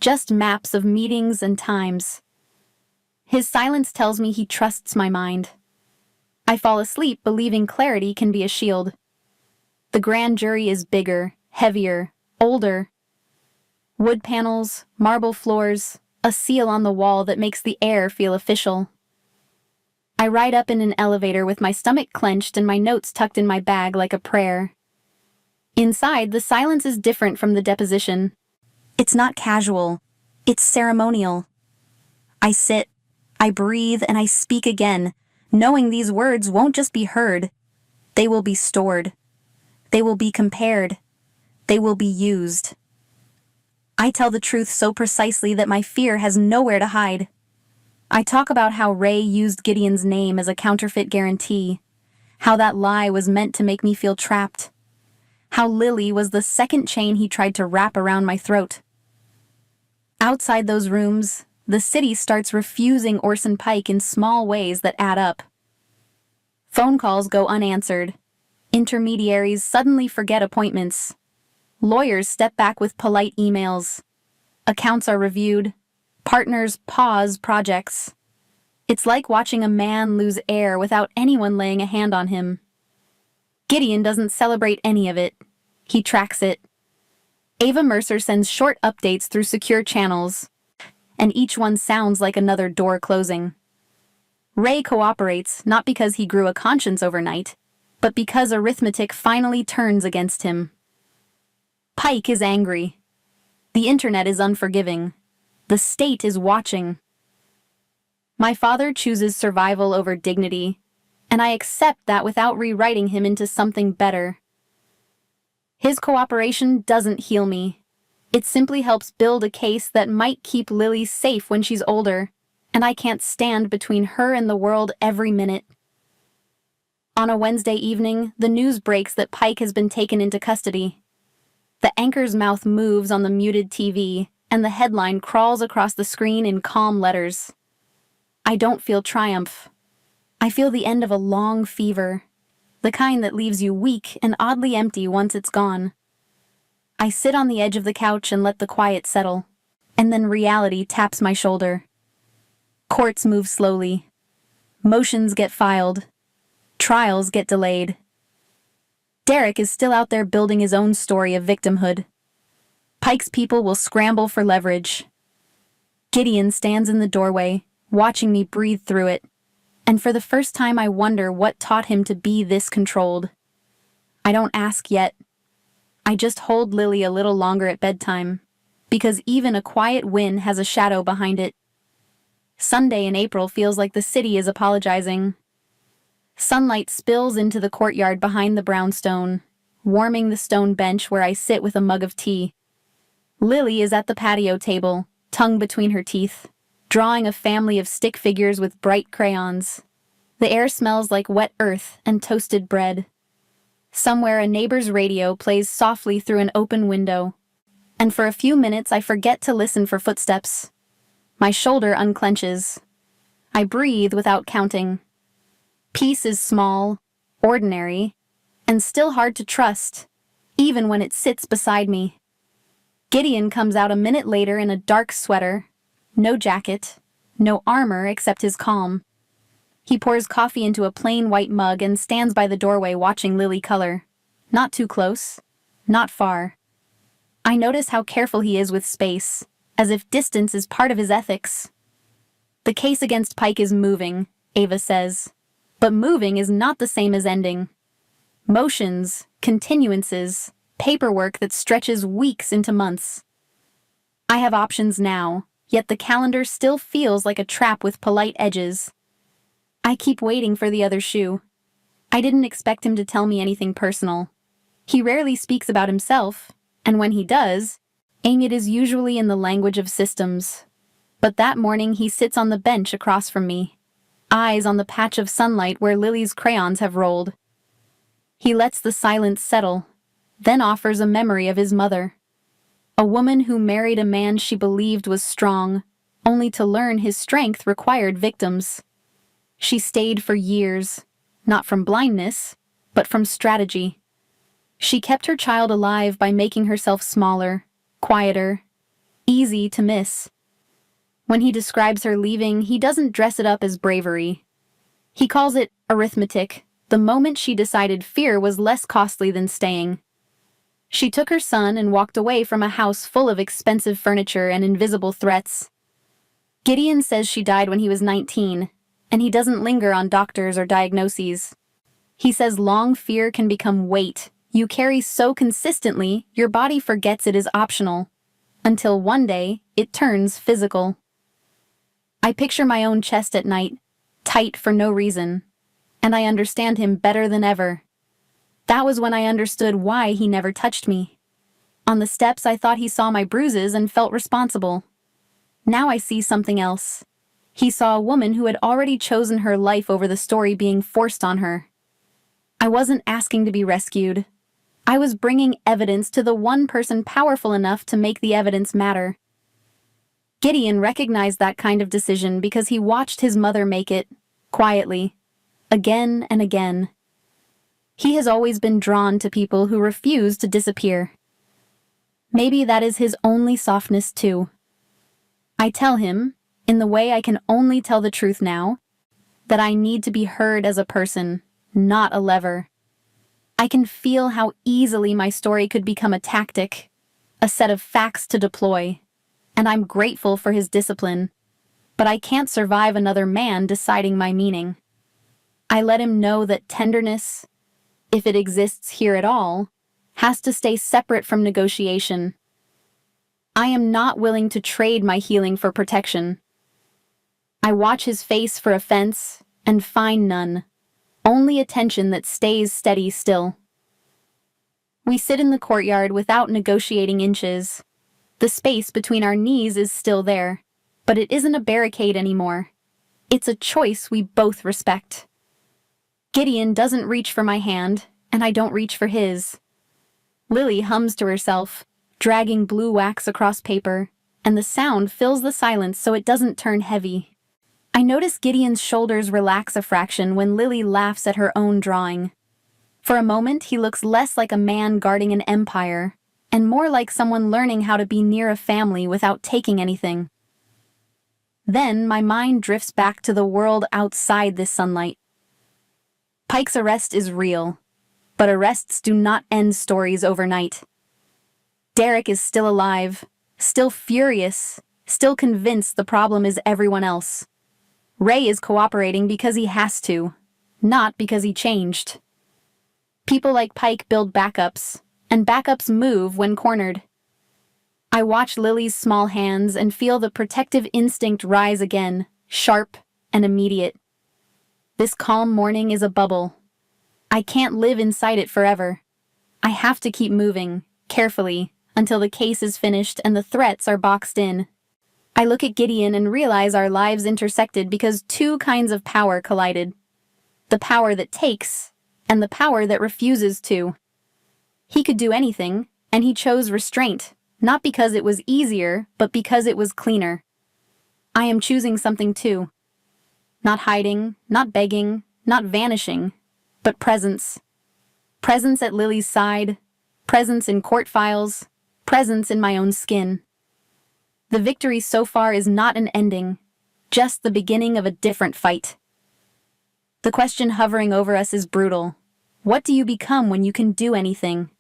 Speaker 1: just maps of meetings and times. His silence tells me he trusts my mind. I fall asleep believing clarity can be a shield. The grand jury is bigger, heavier, older. Wood panels, marble floors, a seal on the wall that makes the air feel official. I ride up in an elevator with my stomach clenched and my notes tucked in my bag like a prayer. Inside, the silence is different from the deposition. It's not casual. It's ceremonial. I sit, I breathe, and I speak again, knowing these words won't just be heard. They will be stored. They will be compared. They will be used. I tell the truth so precisely that my fear has nowhere to hide. I talk about how Ray used Gideon's name as a counterfeit guarantee, how that lie was meant to make me feel trapped, how Lily was the second chain he tried to wrap around my throat. Outside those rooms, the city starts refusing Orson Pike in small ways that add up. Phone calls go unanswered. Intermediaries suddenly forget appointments. Lawyers step back with polite emails. Accounts are reviewed. Partners pause projects. It's like watching a man lose air without anyone laying a hand on him. Gideon doesn't celebrate any of it. He tracks it. Ava Mercer sends short updates through secure channels, and each one sounds like another door closing. Ray cooperates not because he grew a conscience overnight, but because arithmetic finally turns against him. Pike is angry. The internet is unforgiving. The state is watching. My father chooses survival over dignity, and I accept that without rewriting him into something better. His cooperation doesn't heal me. It simply helps build a case that might keep Lily safe when she's older, and I can't stand between her and the world every minute. On a Wednesday evening, the news breaks that Pike has been taken into custody. The anchor's mouth moves on the muted TV, and the headline crawls across the screen in calm letters. I don't feel triumph. I feel the end of a long fever, the kind that leaves you weak and oddly empty once it's gone. I sit on the edge of the couch and let the quiet settle, and then reality taps my shoulder. Courts move slowly. Motions get filed. Trials get delayed. Derek is still out there building his own story of victimhood. Pike's people will scramble for leverage. Gideon stands in the doorway, watching me breathe through it, and for the first time I wonder what taught him to be this controlled. I don't ask yet. I just hold Lily a little longer at bedtime, because even a quiet win has a shadow behind it. Sunday in April feels like the city is apologizing. Sunlight spills into the courtyard behind the brownstone, warming the stone bench where I sit with a mug of tea. Lily is at the patio table, tongue between her teeth, drawing a family of stick figures with bright crayons. The air smells like wet earth and toasted bread. Somewhere a neighbor's radio plays softly through an open window, and for a few minutes I forget to listen for footsteps. My shoulder unclenches. I breathe without counting. Peace is small, ordinary, and still hard to trust, even when it sits beside me. Gideon comes out a minute later in a dark sweater, no jacket, no armor except his calm. He pours coffee into a plain white mug and stands by the doorway watching Lily color. Not too close, not far. I notice how careful he is with space, as if distance is part of his ethics. The case against Pike is moving, Ava says. But moving is not the same as ending. Motions, continuances, paperwork that stretches weeks into months. I have options now, yet the calendar still feels like a trap with polite edges. I keep waiting for the other shoe. I didn't expect him to tell me anything personal. He rarely speaks about himself, and when he does, it is usually in the language of systems. But that morning he sits on the bench across from me. eyes on the patch of sunlight where Lily's crayons have rolled. He lets the silence settle, then offers a memory of his mother. A woman who married a man she believed was strong, only to learn his strength required victims. She stayed for years, not from blindness, but from strategy. She kept her child alive by making herself smaller, quieter, easy to miss. When he describes her leaving, he doesn't dress it up as bravery. He calls it arithmetic, the moment she decided fear was less costly than staying. She took her son and walked away from a house full of expensive furniture and invisible threats. Gideon says she died when he was 19, and he doesn't linger on doctors or diagnoses. He says long fear can become weight you carry so consistently your body forgets it is optional, until one day it turns physical. I picture my own chest at night, tight for no reason, and I understand him better than ever. That was when I understood why he never touched me. On the steps I thought he saw my bruises and felt responsible. Now I see something else. He saw a woman who had already chosen her life over the story being forced on her. I wasn't asking to be rescued. I was bringing evidence to the one person powerful enough to make the evidence matter. Gideon recognized that kind of decision because he watched his mother make it, quietly, again and again. He has always been drawn to people who refuse to disappear. Maybe that is his only softness too. I tell him, in the way I can only tell the truth now, that I need to be heard as a person, not a lever. I can feel how easily my story could become a tactic, a set of facts to deploy, and I'm grateful for his discipline, but I can't survive another man deciding my meaning. I let him know that tenderness, if it exists here at all, has to stay separate from negotiation. I am not willing to trade my healing for protection. I watch his face for offense and find none. Only attention that stays steady still. We sit in the courtyard without negotiating inches. The space between our knees is still there, but it isn't a barricade anymore. It's a choice we both respect. Gideon doesn't reach for my hand, and I don't reach for his. Lily hums to herself, dragging blue wax across paper, and the sound fills the silence so it doesn't turn heavy. I notice Gideon's shoulders relax a fraction when Lily laughs at her own drawing. For a moment, he looks less like a man guarding an empire, and more like someone learning how to be near a family without taking anything. Then my mind drifts back to the world outside this sunlight. Pike's arrest is real, but arrests do not end stories overnight. Derek is still alive, still furious, still convinced the problem is everyone else. Ray is cooperating because he has to, not because he changed. People like Pike build backups, and backups move when cornered. I watch Lily's small hands and feel the protective instinct rise again, sharp and immediate. This calm morning is a bubble. I can't live inside it forever. I have to keep moving, carefully, until the case is finished and the threats are boxed in. I look at Gideon and realize our lives intersected because two kinds of power collided. The power that takes, and the power that refuses to. He could do anything, and he chose restraint, not because it was easier, but because it was cleaner. I am choosing something too. Not hiding, not begging, not vanishing, but presence. Presence at Lily's side, presence in court files, presence in my own skin. The victory so far is not an ending, just the beginning of a different fight. The question hovering over us is brutal. What do you become when you can do anything?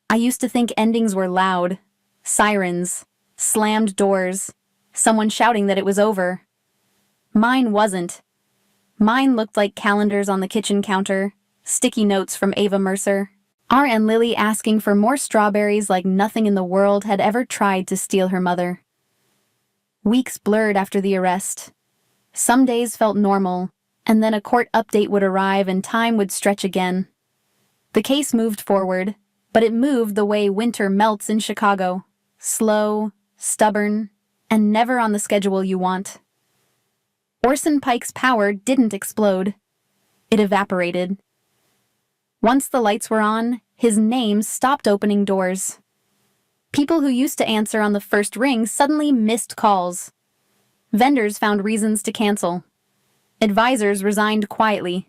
Speaker 1: I used to think endings were loud, sirens, slammed doors, someone shouting that it was over. Mine wasn't. Mine looked like calendars on the kitchen counter, sticky notes from Ava Mercer, and Lily asking for more strawberries like nothing in the world had ever tried to steal her mother. Weeks blurred after the arrest. Some days felt normal, and then a court update would arrive and time would stretch again. The case moved forward, but it moved the way winter melts in Chicago, slow, stubborn, and never on the schedule you want. Orson Pike's power didn't explode. It evaporated. Once the lights were on, his name stopped opening doors. People who used to answer on the first ring suddenly missed calls. Vendors found reasons to cancel. Advisors resigned quietly.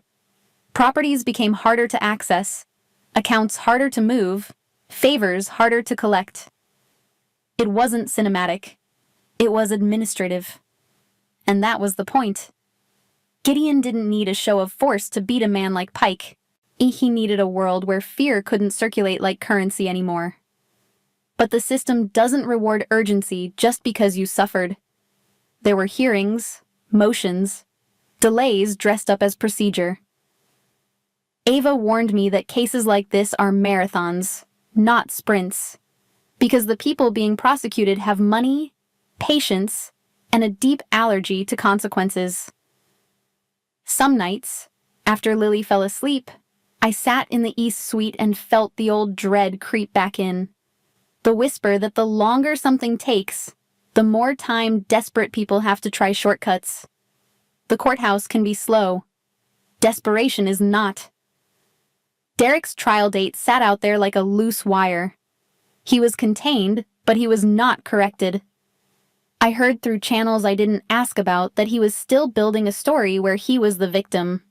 Speaker 1: Properties became harder to access, accounts harder to move, favors harder to collect. It wasn't cinematic. It was administrative. And that was the point. Gideon didn't need a show of force to beat a man like Pike. He needed a world where fear couldn't circulate like currency anymore. But the system doesn't reward urgency just because you suffered. There were hearings, motions, delays dressed up as procedure. Ava warned me that cases like this are marathons, not sprints, because the people being prosecuted have money, patience, and a deep allergy to consequences. Some nights, after Lily fell asleep, I sat in the East Suite and felt the old dread creep back in. The whisper that the longer something takes, the more time desperate people have to try shortcuts. The courthouse can be slow. Desperation is not. Derek's trial date sat out there like a loose wire. He was contained, but he was not corrected. I heard through channels I didn't ask about that he was still building a story where he was the victim,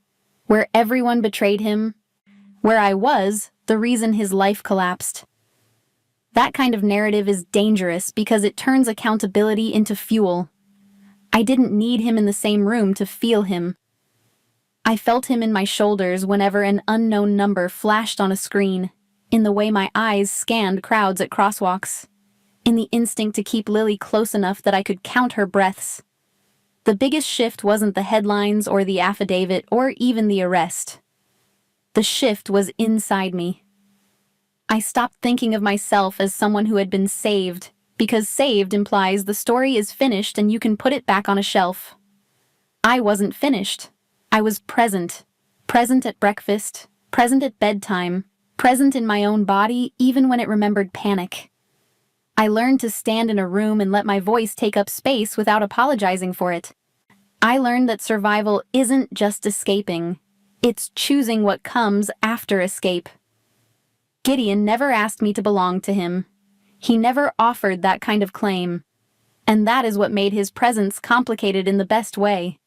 Speaker 1: where everyone betrayed him, where I was the reason his life collapsed. That kind of narrative is dangerous because it turns accountability into fuel. I didn't need him in the same room to feel him. I felt him in my shoulders whenever an unknown number flashed on a screen, in the way my eyes scanned crowds at crosswalks, in the instinct to keep Lily close enough that I could count her breaths. The biggest shift wasn't the headlines or the affidavit or even the arrest. The shift was inside me. I stopped thinking of myself as someone who had been saved, because saved implies the story is finished and you can put it back on a shelf. I wasn't finished. I was present. Present at breakfast, present at bedtime, present in my own body even when it remembered panic. I learned to stand in a room and let my voice take up space without apologizing for it. I learned that survival isn't just escaping. It's choosing what comes after escape. Gideon never asked me to belong to him. He never offered that kind of claim. And that is what made his presence complicated in the best way.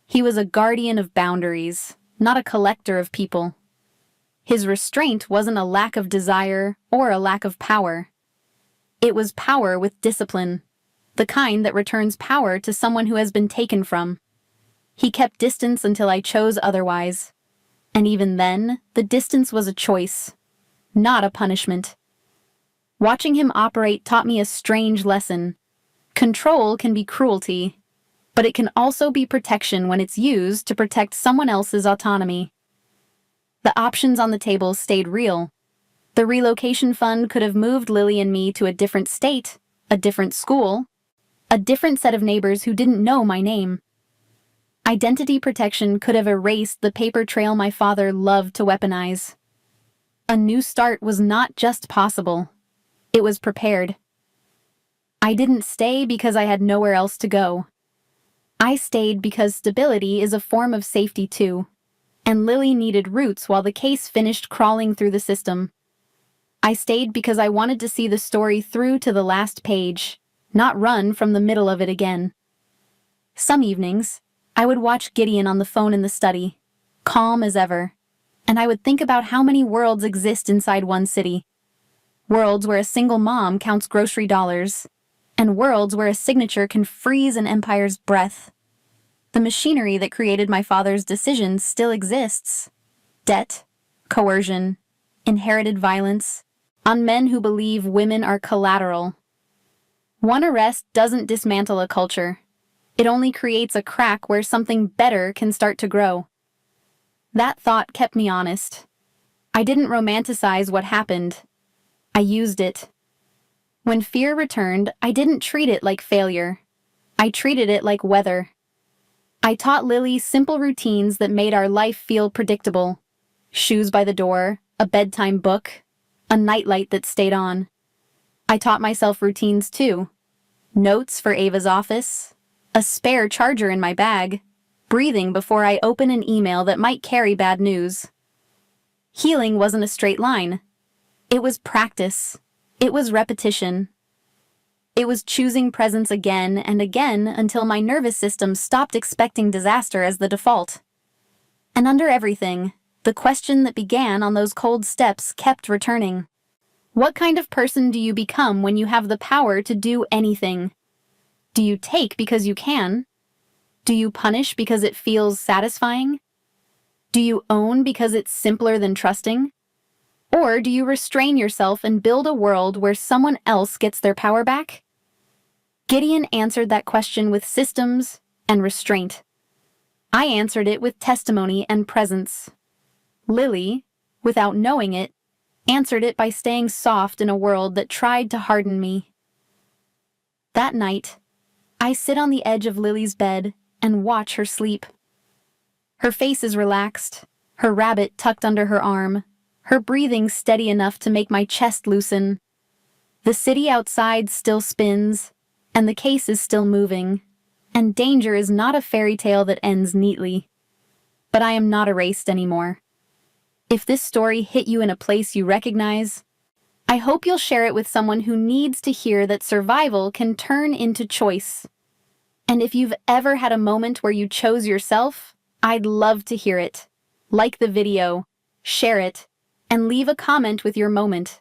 Speaker 1: He was a guardian of boundaries, not a collector of people. His restraint wasn't a lack of desire or a lack of power. It was power with discipline, the kind that returns power to someone who has been taken from. He kept distance until I chose otherwise. And even then, the distance was a choice, not a punishment. Watching him operate taught me a strange lesson. Control can be cruelty, but it can also be protection when it's used to protect someone else's autonomy. The options on the table stayed real. The relocation fund could have moved Lily and me to a different state, a different school, a different set of neighbors who didn't know my name. Identity protection could have erased the paper trail my father loved to weaponize. A new start was not just possible. It was prepared. I didn't stay because I had nowhere else to go. I stayed because stability is a form of safety too, and Lily needed roots while the case finished crawling through the system. I stayed because I wanted to see the story through to the last page, not run from the middle of it again. Some evenings, I would watch Gideon on the phone in the study, calm as ever, and I would think about how many worlds exist inside one city. Worlds where a single mom counts grocery dollars, and worlds where a signature can freeze an empire's breath. The machinery that created my father's decisions still exists. Debt, coercion, inherited violence, on men who believe women are collateral. One arrest doesn't dismantle a culture. It only creates a crack where something better can start to grow. That thought kept me honest. I didn't romanticize what happened. I used it. When fear returned, I didn't treat it like failure. I treated it like weather. I taught Lily simple routines that made our life feel predictable. Shoes by the door, a bedtime book, a nightlight that stayed on. I taught myself routines too. Notes for Ava's office, a spare charger in my bag, breathing before I open an email that might carry bad news. Healing wasn't a straight line. It was practice. It was repetition. It was choosing presence again and again until my nervous system stopped expecting disaster as the default. And under everything, the question that began on those cold steps kept returning. What kind of person do you become when you have the power to do anything? Do you take because you can? Do you punish because it feels satisfying? Do you own because it's simpler than trusting? Or do you restrain yourself and build a world where someone else gets their power back? Gideon answered that question with systems and restraint. I answered it with testimony and presence. Lily, without knowing it, answered it by staying soft in a world that tried to harden me. That night, I sit on the edge of Lily's bed and watch her sleep. Her face is relaxed, her rabbit tucked under her arm, her breathing steady enough to make my chest loosen. The city outside still spins, and the case is still moving, and danger is not a fairy tale that ends neatly. But I am not erased anymore. If this story hit you in a place you recognize, I hope you'll share it with someone who needs to hear that survival can turn into choice. And if you've ever had a moment where you chose yourself, I'd love to hear it. Like the video, share it, and leave a comment with your moment.